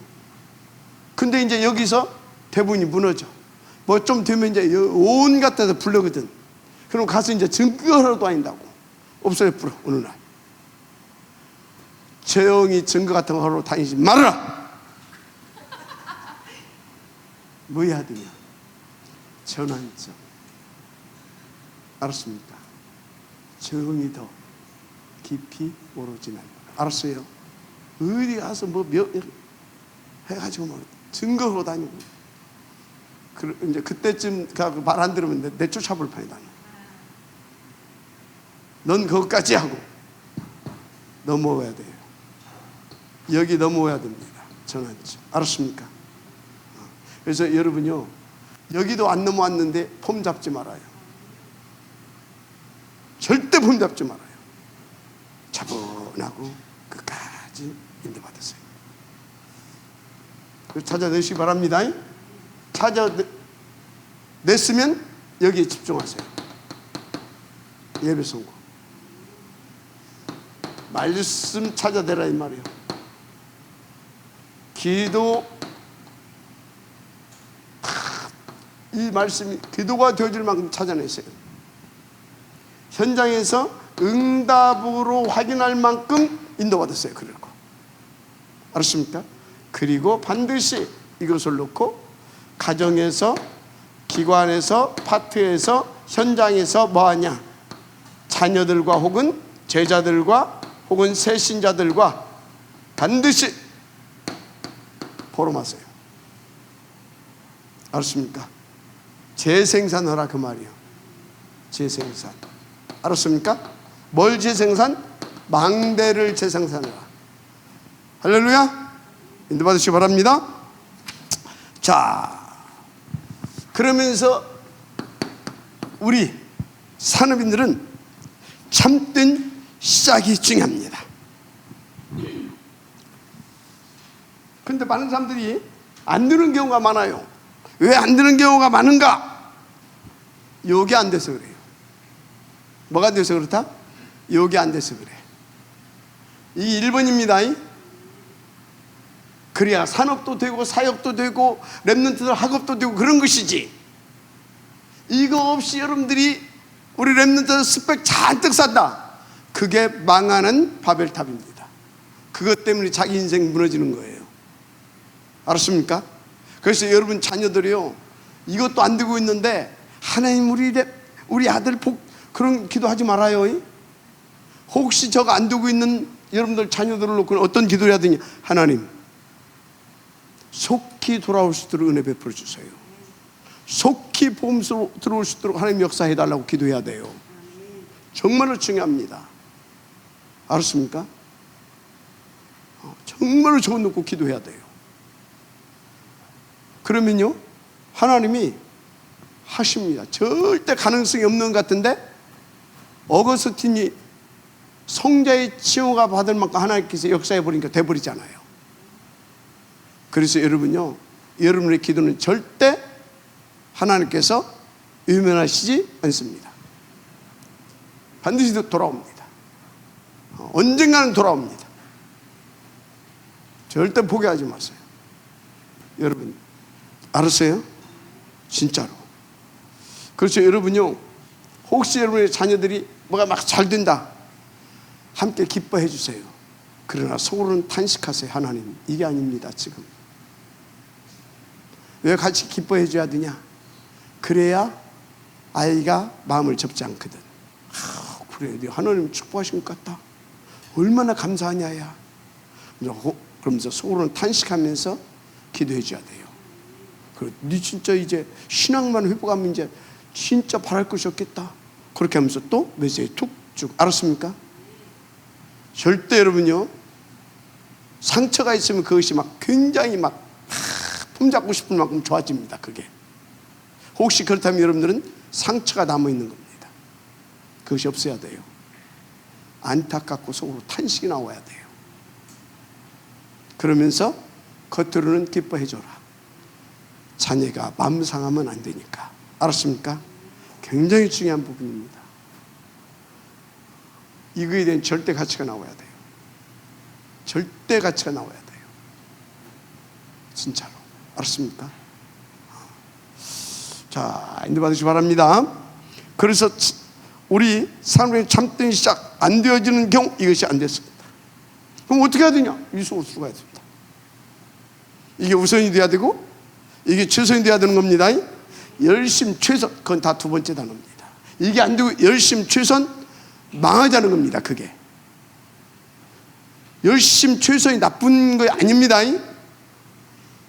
근데 이제 여기서 대부분이 무너져. 뭐 좀 되면 이제 온갖 데서 불러거든. 그럼 가서 이제 증거하러 다닌다고. 없어요, 불어. 어느 날 조용히 증거 같은 거 하러 다니지 말아라. 뭐 해야 되냐? 전환점. 알았습니까? 조용히 더 깊이 오르지 말고. 알았어요? 어디 가서 뭐 해가지고 뭐 증거로 다니고. 이제 그때쯤 말 안 들으면 내 쫓아볼 판이다. 넌 그것까지 하고 넘어와야 돼요. 여기 넘어와야 됩니다. 전환점. 알았습니까? 그래서 여러분요, 여기도 안 넘어왔는데 폼 잡지 말아요. 절대 폼 잡지 말아요. 차분하고 끝까지 인도받으세요. 찾아내시기 바랍니다. 찾아냈으면 여기에 집중하세요. 예배 성공. 말씀 찾아내라 이 말이에요. 기도, 이 말씀이 기도가 되어질 만큼 찾아내세요. 현장에서 응답으로 확인할 만큼 인도받으세요. 그리고 알았습니까? 그리고 반드시 이것을 놓고 가정에서, 기관에서, 파트에서, 현장에서 뭐하냐? 자녀들과 혹은 제자들과 혹은 새신자들과 반드시 포럼하세요. 알았습니까? 재생산하라 그 말이에요. 재생산. 알았습니까? 뭘 재생산? 망대를 재생산하라. 할렐루야. 인도받으시기 바랍니다. 자, 그러면서 우리 산업인들은 참된 시작이 중요합니다. 그런데 많은 사람들이 안 되는 경우가 많아요. 왜 안 되는 경우가 많은가? 요게 안 돼서 그래요. 뭐가 안 돼서 그렇다? 요게 안 돼서 그래. 이게 1번입니다. 그래야 산업도 되고 사역도 되고 렘넌트들 학업도 되고 그런 것이지. 이거 없이 여러분들이 우리 렘넌트 스펙 잔뜩 쌓다, 그게 망하는 바벨탑입니다. 그것 때문에 자기 인생 무너지는 거예요. 알았습니까? 그래서 여러분 자녀들이요, 이것도 안 되고 있는데 하나님 우리 아들 복 그런 기도하지 말아요. 혹시 저거 안 되고 있는 여러분들 자녀들을 놓고 어떤 기도를 해야 되냐? 하나님 속히 돌아올 수 있도록 은혜 베풀어 주세요. 속히 보험으로 들어올 수 있도록 하나님 역사해 달라고 기도해야 돼요. 정말로 중요합니다. 알았습니까? 정말로 저거 놓고 기도해야 돼요. 그러면요, 하나님이 하십니다. 절대 가능성이 없는 것 같은데 어거스틴이 성자의 칭호가 받을 만큼 하나님께서 역사해 버리니까 돼버리잖아요. 그래서 여러분요, 여러분의 기도는 절대 하나님께서 유면하시지 않습니다. 반드시 돌아옵니다. 언젠가는 돌아옵니다. 절대 포기하지 마세요. 여러분 알았어요? 진짜로. 그렇죠. 여러분요, 혹시 여러분의 자녀들이 뭐가 막 잘 된다, 함께 기뻐해 주세요. 그러나 속으로는 탄식하세요. 하나님 이게 아닙니다. 지금 왜 같이 기뻐해 줘야 되냐? 그래야 아이가 마음을 접지 않거든. 그래, 하나님 축복하신 것 같다, 얼마나 감사하냐야. 그러면서 속으로는 탄식하면서 기도해 줘야 돼요. 그래, 네 진짜 이제 신앙만 회복하면 이제 진짜 바랄 것이 없겠다. 그렇게 하면서 또 메시지 툭쭉. 알았습니까? 절대 여러분요, 상처가 있으면 그것이 막 굉장히 막 품잡고 싶은 만큼 좋아집니다. 그게 혹시 그렇다면 여러분들은 상처가 남아있는 겁니다. 그것이 없어야 돼요. 안타깝고 속으로 탄식이 나와야 돼요. 그러면서 겉으로는 기뻐해줘라. 자녀가 마음 상하면 안 되니까. 알았습니까? 굉장히 중요한 부분입니다. 이거에 대한 절대 가치가 나와야 돼요. 절대 가치가 나와야 돼요. 진짜로. 알았습니까? 자, 인도 받으시기 바랍니다. 그래서 우리 삶의 참된 시작 안 되어지는 경우, 이것이 안 됐습니다. 그럼 어떻게 해야 되냐? 위소우수가 해야 됩니다. 이게 우선이 돼야 되고 이게 최선이 돼야 되는 겁니다. 열심 최선, 그건 다 두 번째 단어입니다. 이게 안 되고 열심 최선, 망하자는 겁니다. 그게 열심 최선이 나쁜 거 아닙니다.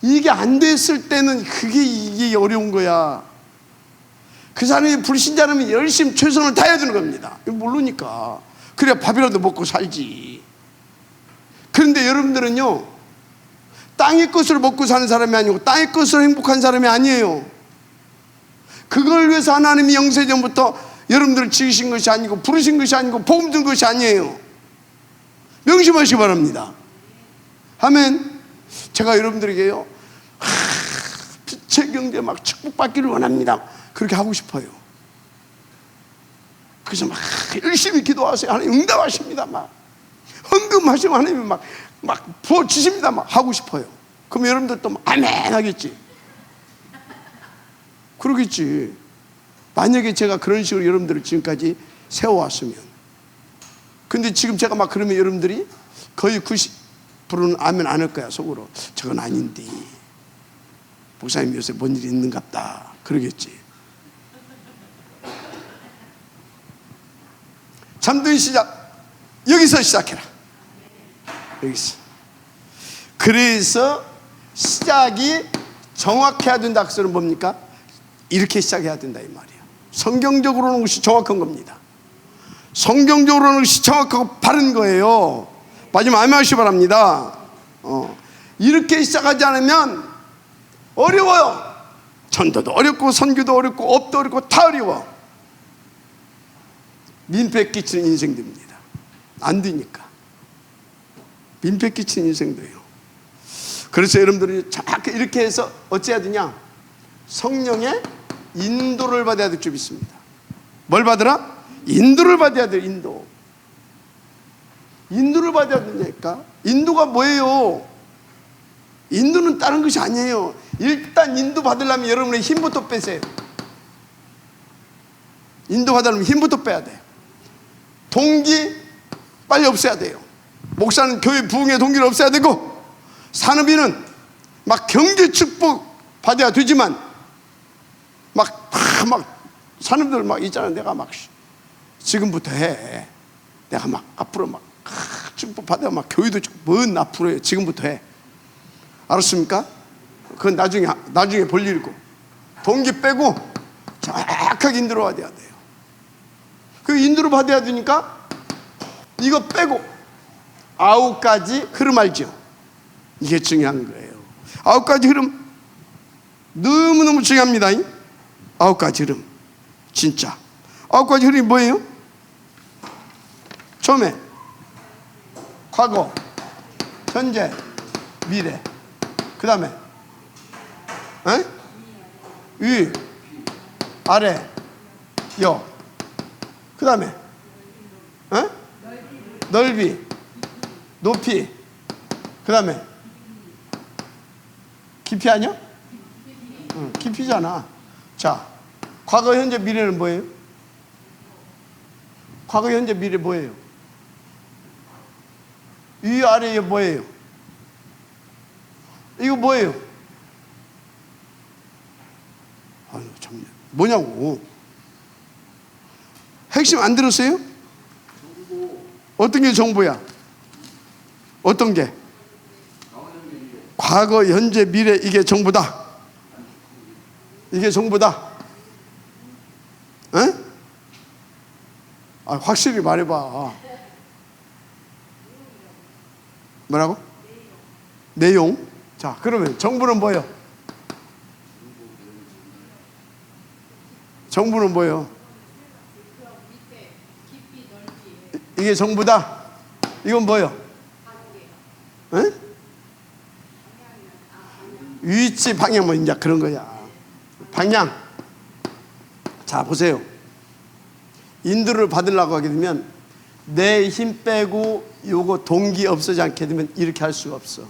이게 안 됐을 때는 이게 어려운 거야. 그 사람이 불신자라면 열심 최선을 다해야 되는 겁니다. 이거 모르니까. 그래야 밥이라도 먹고 살지. 그런데 여러분들은요, 땅의 것을 먹고 사는 사람이 아니고 땅의 것으로 행복한 사람이 아니에요. 그걸 위해서 하나님이 영세전부터 여러분들을 지으신 것이 아니고 부르신 것이 아니고 복음 준 것이 아니에요. 명심하시기 바랍니다. 아멘. 제가 여러분들에게요, 빛의 경제 막 축복받기를 원합니다. 그렇게 하고 싶어요. 그래서 막 열심히 기도하세요. 하나님 응답하십니다. 막 헌금하시면 하나님이 막 부어주십니다. 막 하고 싶어요. 그럼 여러분들 또 아멘 하겠지. 그러겠지. 만약에 제가 그런 식으로 여러분들을 지금까지 세워왔으면. 근데 지금 제가 막 그러면 여러분들이 거의 90%는 아멘 안 할 거야. 속으로 저건 아닌데 목사님 요새 뭔 일이 있는갑다 그러겠지. 잠든 시작, 여기서 시작해라. 여기서. 그래서 시작이 정확해야 된다. 그 소리는 뭡니까? 이렇게 시작해야 된다 이 말이에요. 성경적으로는 그것이 정확한 겁니다. 성경적으로는 그것이 정확하고 바른 거예요. 마지막 아멘 하시기 바랍니다. 이렇게 시작하지 않으면 어려워요. 전도도 어렵고 선교도 어렵고 업도 어렵고 다 어려워. 민폐 끼치는 인생 됩니다. 안 되니까. 민폐 끼치는 인생도요. 그래서 여러분들이 정확히 이렇게 해서 어찌해야 되냐? 성령의 인도를 받아야 될 줄 믿습니다. 뭘 받으라? 인도를 받아야 돼. 인도를 받아야 되니까. 인도가 뭐예요? 인도는 다른 것이 아니에요. 일단 인도 받으려면 여러분의 힘부터 빼세요. 인도 받으려면 힘부터 빼야 돼. 동기 빨리 없애야 돼요. 목사는 교회 부흥의 동기를 없애야 되고, 산업인은 막 경제 축복 받아야 되지만 막 사람들 막 있잖아. 내가 막 지금부터 해. 내가 막 앞으로 막 축복 받아 막 교회도 뭔 앞으로 해. 지금부터 해. 알았습니까? 그건 나중에 볼 일이고, 동기 빼고 정확하게 인도로 받아야 돼요. 그 인도로 받아야 되니까 이거 빼고 9가지 흐름 알죠? 이게 중요한 거예요. 9가지 흐름 너무너무 중요합니다. 9가지 흐름 진짜. 9가지 흐름이 뭐예요? 처음에 과거, 현재, 미래. 그 다음에 위, 아래, 여. 그 다음에 넓이, 높이. 그 다음에 깊이 아니야? 깊이잖아. 자, 과거, 현재, 미래는 뭐예요? 과거, 현재, 미래 뭐예요? 위, 아래, 뭐예요? 이거 뭐예요? 아유, 참, 뭐냐고. 핵심 안 들었어요? 어떤 게 정보야? 어떤 게? 과거, 현재, 미래. 이게 정보다. 이게 정보다. 에? 확실히 말해봐. 뭐라고? 내용. 자, 그러면 정보는 뭐예요? 정보는 뭐예요? 이게 정보다. 이건 뭐예요? 에? 위치, 방향, 뭐 이제 그런 거야. 방향. 자, 보세요. 인도를 받으려고 하게 되면 내 힘 빼고 요거 동기 없어지지 않게 되면 이렇게 할 수가 없어.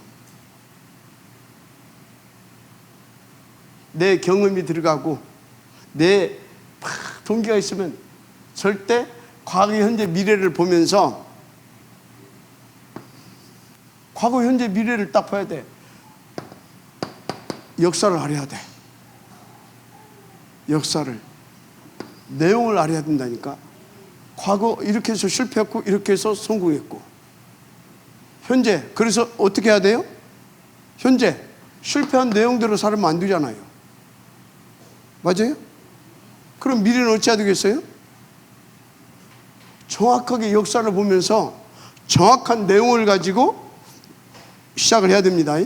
내 경험이 들어가고 내 동기가 있으면 절대 과거, 현재, 미래를 보면서 과거, 현재, 미래를 딱 봐야 돼. 역사를 알아야 돼. 역사를, 내용을 알아야 된다니까. 과거 이렇게 해서 실패했고 이렇게 해서 성공했고, 현재 그래서 어떻게 해야 돼요? 현재 실패한 내용대로 살면 안 되잖아요. 맞아요? 그럼 미래는 어찌해야 되겠어요? 정확하게 역사를 보면서 정확한 내용을 가지고 시작을 해야 됩니다.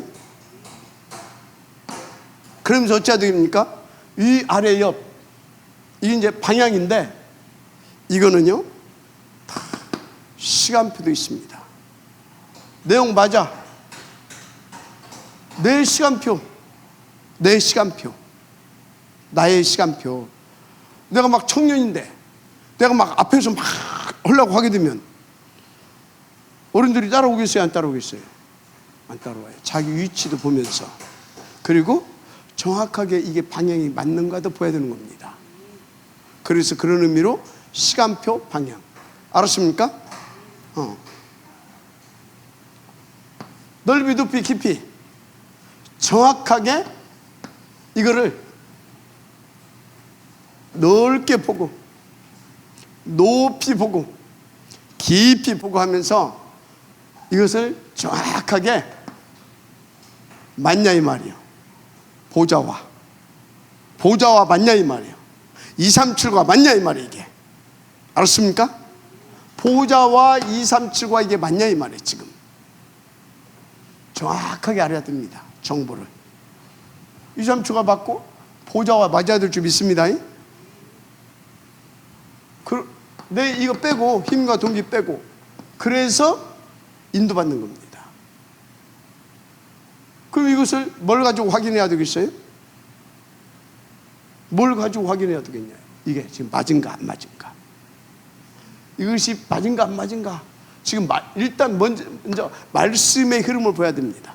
그러면서 어찌해야 됩니까? 위, 아래, 옆, 이게 이제 방향인데, 이거는요 다 시간표도 있습니다. 내용 맞아. 내 시간표, 내 시간표, 나의 시간표. 내가 막 청년인데 내가 막 앞에서 막 하려고 하게 되면 어른들이 따라오겠어요? 안 따라오겠어요? 안 따라와요. 자기 위치도 보면서, 그리고 정확하게 이게 방향이 맞는가도 봐야 되는 겁니다. 그래서 그런 의미로 시간표, 방향. 알았습니까? 넓이, 높이, 깊이 정확하게 이거를 넓게 보고 높이 보고 깊이 보고 하면서 이것을 정확하게 맞냐 이 말이에요. 보좌와 맞냐 이 말이에요. 237과 맞냐 이 말이에요. 이게 알았습니까? 보좌와 237과 이게 맞냐 이 말이에요. 지금 정확하게 알아야 됩니다. 정보를 237가 맞고 보좌와 맞아야 될 줄 믿습니다. 내 이거 빼고, 힘과 동기 빼고, 그래서 인도받는 겁니다. 그럼 이것을 뭘 가지고 확인해야 되겠어요? 뭘 가지고 확인해야 되겠냐요? 이게 지금 맞은가 안 맞은가, 이것이 맞은가 안 맞은가. 지금 일단 먼저 말씀의 흐름을 봐야 됩니다.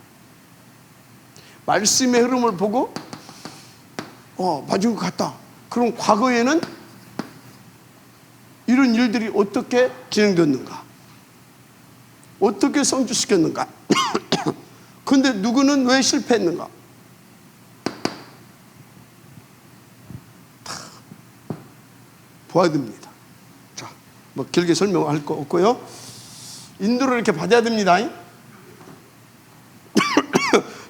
말씀의 흐름을 보고 맞은 것 같다. 그럼 과거에는 이런 일들이 어떻게 진행됐는가, 어떻게 성취시켰는가, 근데 누구는 왜 실패했는가, 다 봐야 됩니다. 자, 뭐 길게 설명할 거 없고요. 인도를 이렇게 받아야 됩니다.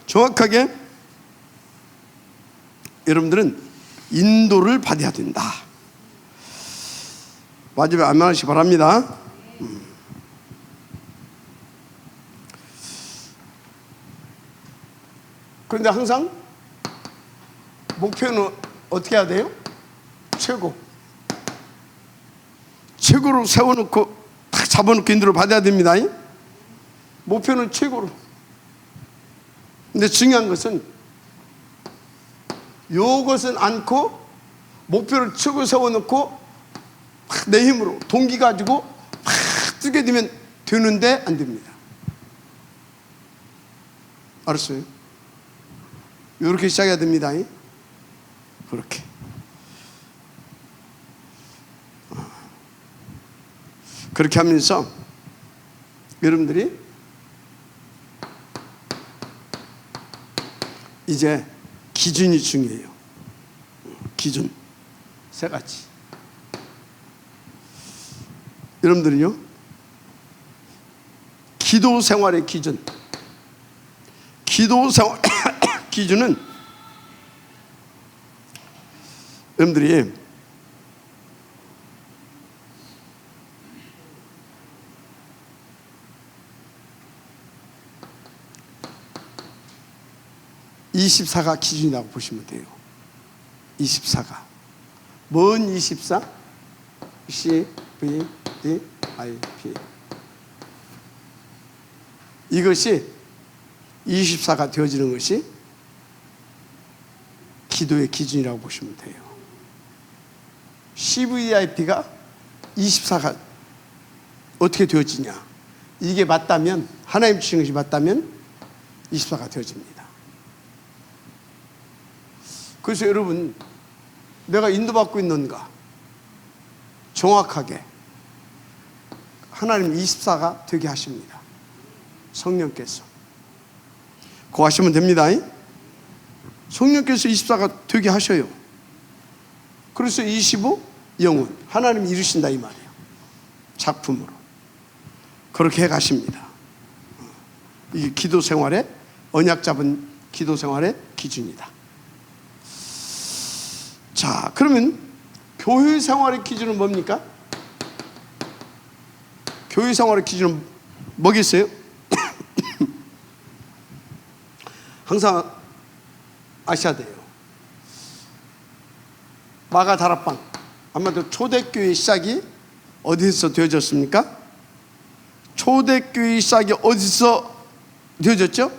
정확하게 여러분들은 인도를 받아야 된다. 마지막에 아멘하시기 바랍니다. 그런데 항상 목표는 어떻게 해야 돼요? 최고로 세워놓고 딱 잡아놓고 인도를 받아야 됩니다. 목표는 최고로. 근데 중요한 것은 요것은 않고 목표를 최고 세워놓고 내 힘으로 동기 가지고 막 뛰게 되면 되는데 안 됩니다. 알았어요? 이렇게 시작해야 됩니다. 그렇게. 그렇게 하면서 여러분들이 이제 기준이 중요해요. 기준 세 가지. 여러분들은요, 기도 생활의 기준, 기도 생활 기준은 여러분들이 (24가) 기준이라고 보시면 돼요. 24가. 뭔 24? C, V, D, I, P. 이것이 24가 되어지는 것이 기도의 기준이라고 보시면 돼요. CVIP가 24가 어떻게 되어지냐, 이게 맞다면, 하나님 주신 것이 맞다면 24가 되어집니다. 그래서 여러분, 내가 인도받고 있는가 정확하게 하나님 24가 되게 하십니다. 성령께서. 그거 하시면 됩니다. 성령께서 24가 되게 하셔요. 그래서 25 영혼 하나님이 이루신다 이 말이에요. 작품으로 그렇게 해가십니다. 이게 기도 생활의 언약 잡은 기도 생활의 기준이다. 자, 그러면 교회 생활의 기준은 뭡니까? 교회 생활의 기준은 뭐겠어요? 항상 아셔야 돼요. 마가 다락방, 아마도 초대교회 시작이 어디서 되어졌습니까? 초대교회 시작이 어디서 되어졌죠?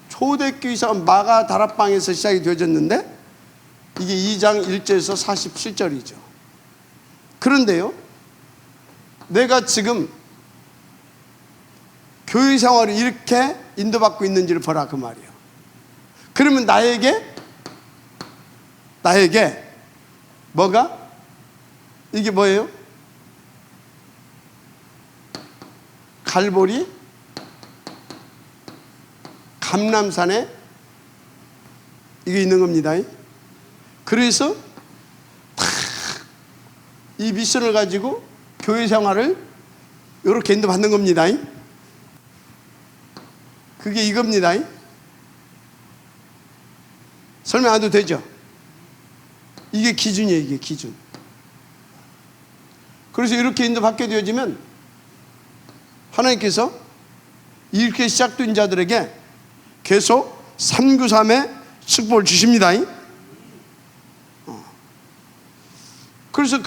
초대교회 시작은 마가 다락방에서 시작이 되어졌는데 이게 2장 1절에서 47절이죠. 그런데요, 내가 지금 교회 생활을 이렇게 인도받고 있는지를 보라 그 말이에요. 그러면 나에게 뭐가? 이게 뭐예요? 갈보리 감람산에 이게 있는 겁니다. 그래서 이 미션을 가지고 교회 생활을 이렇게 인도받는 겁니다. 그게 이겁니다. 설명 안 해도 되죠? 이게 기준이에요. 이게 기준. 그래서 이렇게 인도받게 되어지면 하나님께서 이렇게 시작된 자들에게 계속 393의 축복을 주십니다. 그래서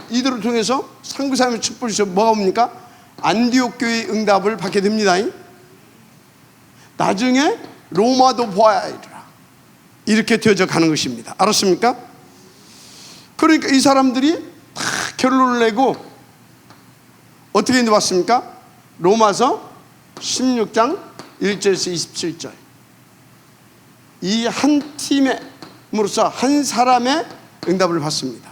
이들을 통해서 393의 축복을 주셔서 뭐가 옵니까? 안디옥 교회의 응답을 받게 됩니다. 나중에 로마도 보아야 이르라 이렇게 되어져 가는 것입니다. 알았습니까? 그러니까 이 사람들이 다 결론을 내고 어떻게 인도받습니까? 로마서 16장 1절에서 27절. 이 한 팀으로서 한 사람의 응답을 받습니다.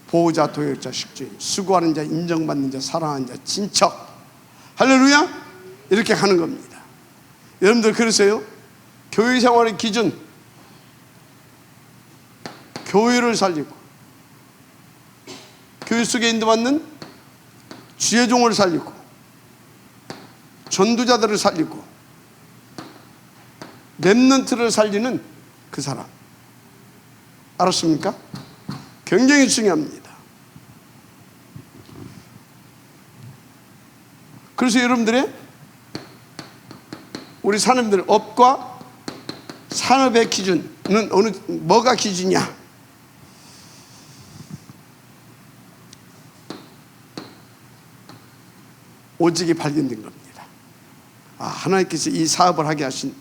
보호자, 도역자, 식주인, 수고하는 자, 인정받는 자, 사랑하는 자, 친척. 할렐루야! 이렇게 가는 겁니다. 여러분들, 그러세요? 교회 생활의 기준, 교회를 살리고 교회 속에 인도받는 주의 종을 살리고 전도자들을 살리고 렘넌트를 살리는 그 사람, 알았습니까? 굉장히 중요합니다. 그래서 여러분들의 우리 산업들 업과 산업의 기준은 뭐가 기준이야? 오직이 발견된 겁니다. 하나님께서 이 사업을 하게 하신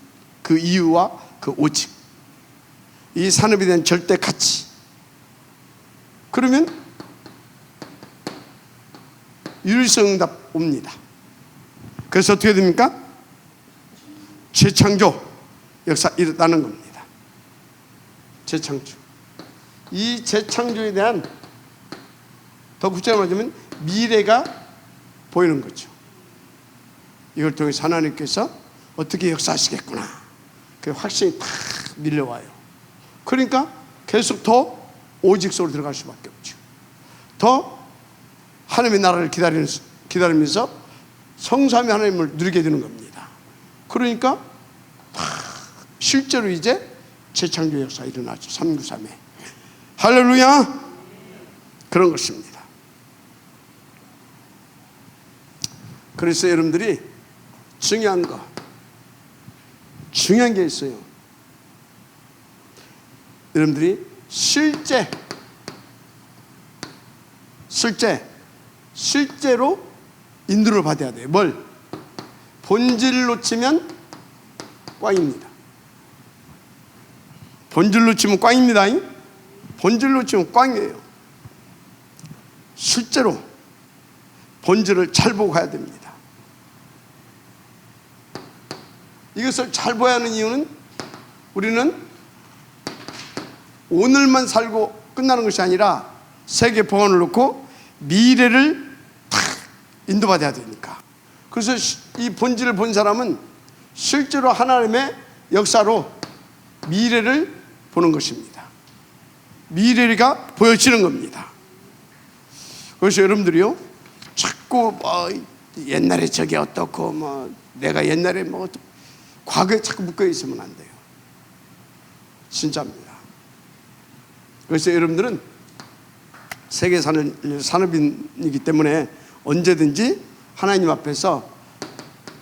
그 이유와 그 오직, 이 산업에 대한 절대 가치. 그러면 유일성 응답 옵니다. 그래서 어떻게 됩니까? 재창조 역사 일어나는 겁니다. 재창조. 이 재창조에 대한 더 구체적으로 말하자면 미래가 보이는 거죠. 이걸 통해서 하나님께서 어떻게 역사하시겠구나, 그 확신이 탁 밀려와요. 그러니까 계속 더 오직 속으로 들어갈 수밖에 없죠. 더 하나님의 나라를 기다리면서 성삼위 하나님을 누리게 되는 겁니다. 그러니까 실제로 이제 재창조 역사가 일어나죠. 393에. 할렐루야! 그런 것입니다. 그래서 여러분들이 중요한 게 있어요. 여러분들이 실제로 인도를 받아야 돼요. 뭘? 본질을 놓치면 꽝입니다. 본질 놓치면 꽝입니다. 본질 놓치면 꽝이에요. 실제로 본질을 잘 보고 가야 됩니다. 이것을 잘 봐야 하는 이유는 우리는 오늘만 살고 끝나는 것이 아니라 세계 봉헌을 놓고 미래를 탁 인도받아야 되니까. 그래서 그래서 이 본질을 본 사람은 실제로 하나님의 역사로 미래를 보는 것입니다. 미래가 보여지는 겁니다. 그래서 여러분들이요, 자꾸 뭐 옛날에 저게 어떻고 뭐 내가 옛날에 뭐 과거에 자꾸 묶여 있으면 안 돼요. 진짜입니다. 그래서 여러분들은 세계 산업인이기 때문에 언제든지 하나님 앞에서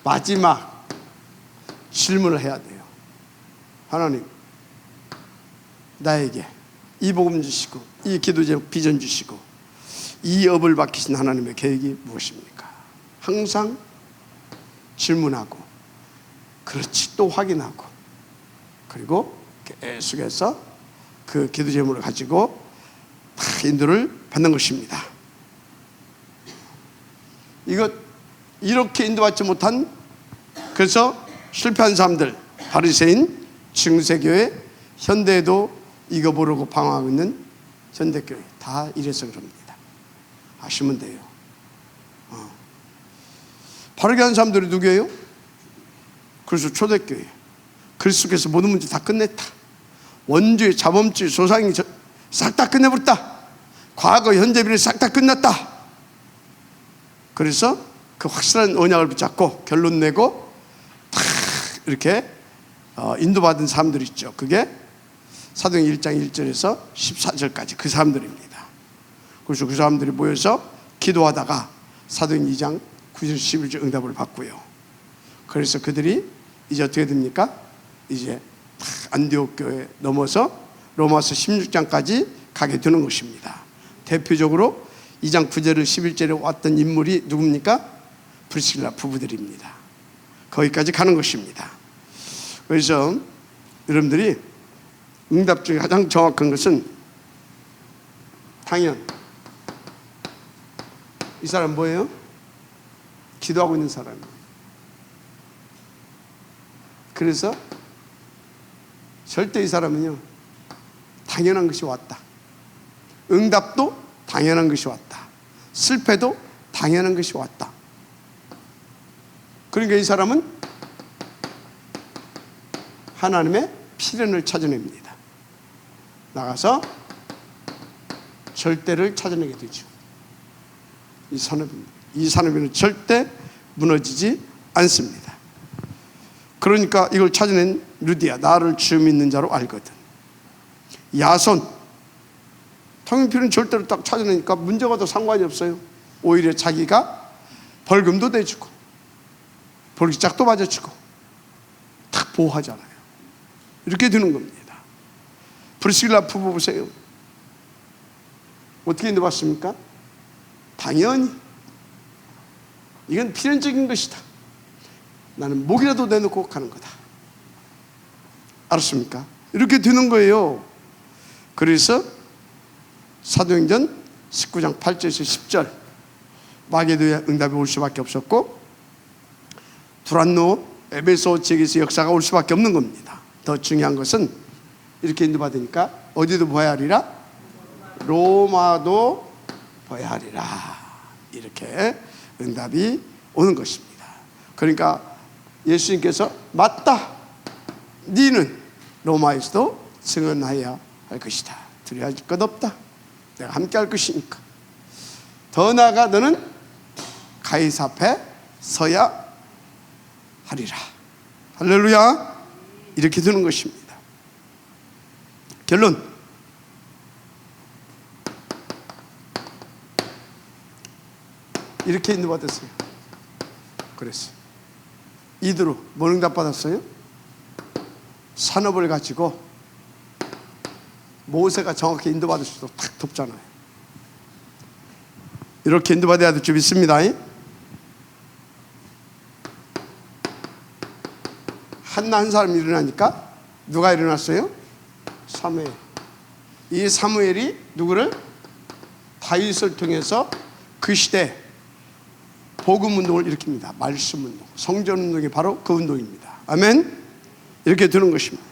마지막 질문을 해야 돼요. 하나님, 나에게 이 복음 주시고 이 기도적 비전 주시고 이 업을 맡기신 하나님의 계획이 무엇입니까? 항상 질문하고, 그렇지 또 확인하고, 그리고 계속해서 그 기도 제목을 가지고 인도를 받는 것입니다. 이렇게 인도받지 못한, 그래서 실패한 사람들, 바리새인, 중세교회, 현대에도 이거 모르고 방황하고 있는 현대교회 다 이래서 그럽니다. 아시면 돼요. 바르게 한 사람들이 누구예요? 그래서 초대교회, 그리스도께서 모든 문제 다 끝냈다. 원주의 자범주의 조상이 싹 다 끝내버렸다. 과거 현재 미래 싹 다 끝났다. 그래서 그 확실한 언약을 붙잡고 결론 내고 탁 이렇게 인도받은 사람들이 있죠. 그게 사도행 1장 1절에서 14절까지 그 사람들입니다. 그래서 그 사람들이 모여서 기도하다가 사도행 2장 9절 11절 응답을 받고요. 그래서 그들이 이제 어떻게 됩니까? 이제 안디옥 교회 넘어서 로마서 16장까지 가게 되는 것입니다. 대표적으로 2장 9절 11절에 왔던 인물이 누굽니까? 브리스길라 부부들입니다. 거기까지 가는 것입니다. 그래서 여러분들이 응답 중에 가장 정확한 것은 당연, 이 사람 뭐예요? 기도하고 있는 사람이에요. 그래서 절대 이 사람은요, 당연한 것이 왔다. 응답도 당연한 것이 왔다. 실패도 당연한 것이 왔다. 그러니까 이 사람은 하나님의 필연을 찾아냅니다. 나가서 절대를 찾아내게 되죠. 이 산업인은 절대 무너지지 않습니다. 그러니까 이걸 찾아낸 루디아, 나를 주 믿는 자로 알거든. 야손, 통일필은 절대로 딱 찾아내니까 문제가 더 상관이 없어요. 오히려 자기가 벌금도 내주고 벌기짝도 맞아주고 딱 보호하잖아요. 이렇게 되는 겁니다. 브리스길라 부부 보세요. 어떻게 인도받습니까? 당연히 이건 필연적인 것이다. 나는 목이라도 내놓고 가는 거다. 알았습니까? 이렇게 되는 거예요. 그래서 사도행전 19장 8절에서 10절 마게도의 응답이 올 수밖에 없었고 두란노, 에베소 지역에서 역사가 올 수밖에 없는 겁니다. 더 중요한 것은 이렇게 인도받으니까 어디도 보아야 하리라? 로마도 보아야 하리라. 이렇게 응답이 오는 것입니다. 그러니까 예수님께서 맞다, 너는 로마에서도 증언하여야 할 것이다. 두려워할 것 없다. 내가 함께 할 것이니까. 더 나아가 너는 가이사 앞에 서야 하리라. 할렐루야. 이렇게 되는 것입니다. 결론, 이렇게 인도받았어요. 그랬어요. 이대로 뭐 응답 받았어요? 산업을 가지고 모세가 정확히 인도받을 수 있도록 탁 돕잖아요. 이렇게 인도받아야 될 줄 믿습니다. 한나 한 사람이 일어나니까 누가 일어났어요? 사무엘. 이 사무엘이 누구를? 다윗을 통해서 그 시대 복음 운동을 일으킵니다. 말씀 운동, 성전 운동이 바로 그 운동입니다. 아멘. 이렇게 되는 것입니다.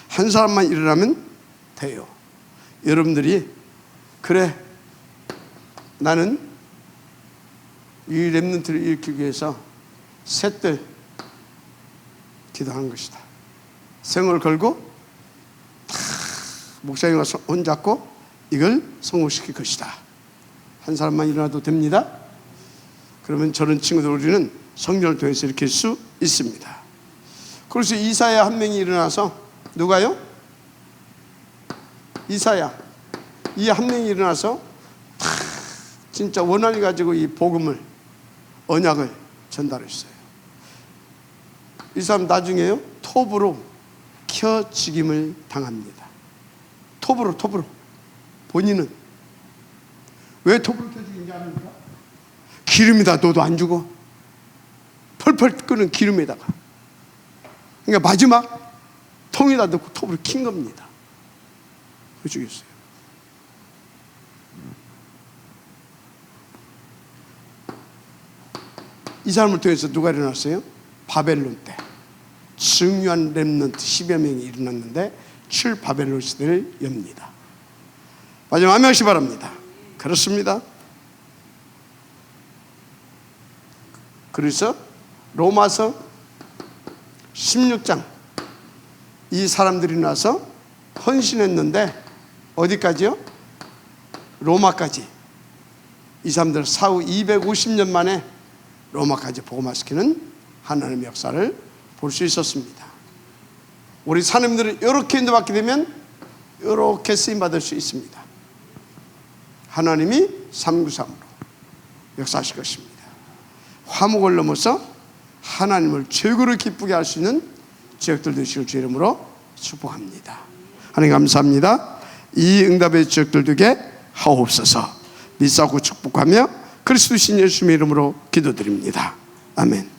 한 사람만 일어나면 돼요. 여러분들이 그래, 나는 이 렘넌트를 일으키기 위해서 셋들 기도한 것이다. 생을 걸고 목사님 와서 손 잡고 이걸 성공시킬 것이다. 한 사람만 일어나도 됩니다. 그러면 저런 친구들 우리는 성령을 통해서 일으킬 수 있습니다. 그래서 이사야 한 명이 일어나서, 누가요? 이사야 이 한 명이 일어나서 진짜 원한을 가지고 이 복음을, 언약을 전달했어요. 이 사람 나중에요 톱으로 켜 죽임을 당합니다. 톱으로. 본인은 왜 톱으로 켜 죽인지 아십니까? 기름이다 너도 안 죽어. 펄펄 끓는 기름에다가, 그러니까 마지막 통에다 넣고 톱으로 킨 겁니다. 그 죽였어요. 이 사람을 통해서 누가 일어났어요? 바벨론 때 중요한 렘넌트 10여 명이 일어났는데 바벨론 시대를 엽니다. 마지막 아멘 하시기 바랍니다. 그렇습니다. 그래서 로마서 16장 이 사람들이 나서 헌신했는데 어디까지요? 로마까지. 이 사람들 사후 250년 만에 로마까지 복음화시키는 하나님의 역사를 볼 수 있었습니다. 우리 사람들은 이렇게 인도받게 되면 이렇게 쓰임받을 수 있습니다. 하나님이 393으로 역사하실 것입니다. 화목을 넘어서 하나님을 최고로 기쁘게 할 수 있는 지역들 되시길 주 이름으로 축복합니다. 하나님 감사합니다. 이 응답의 지역들 되게 하옵소서. 믿사고 축복하며 그리스도 신 예수님의 이름으로 기도드립니다. 아멘.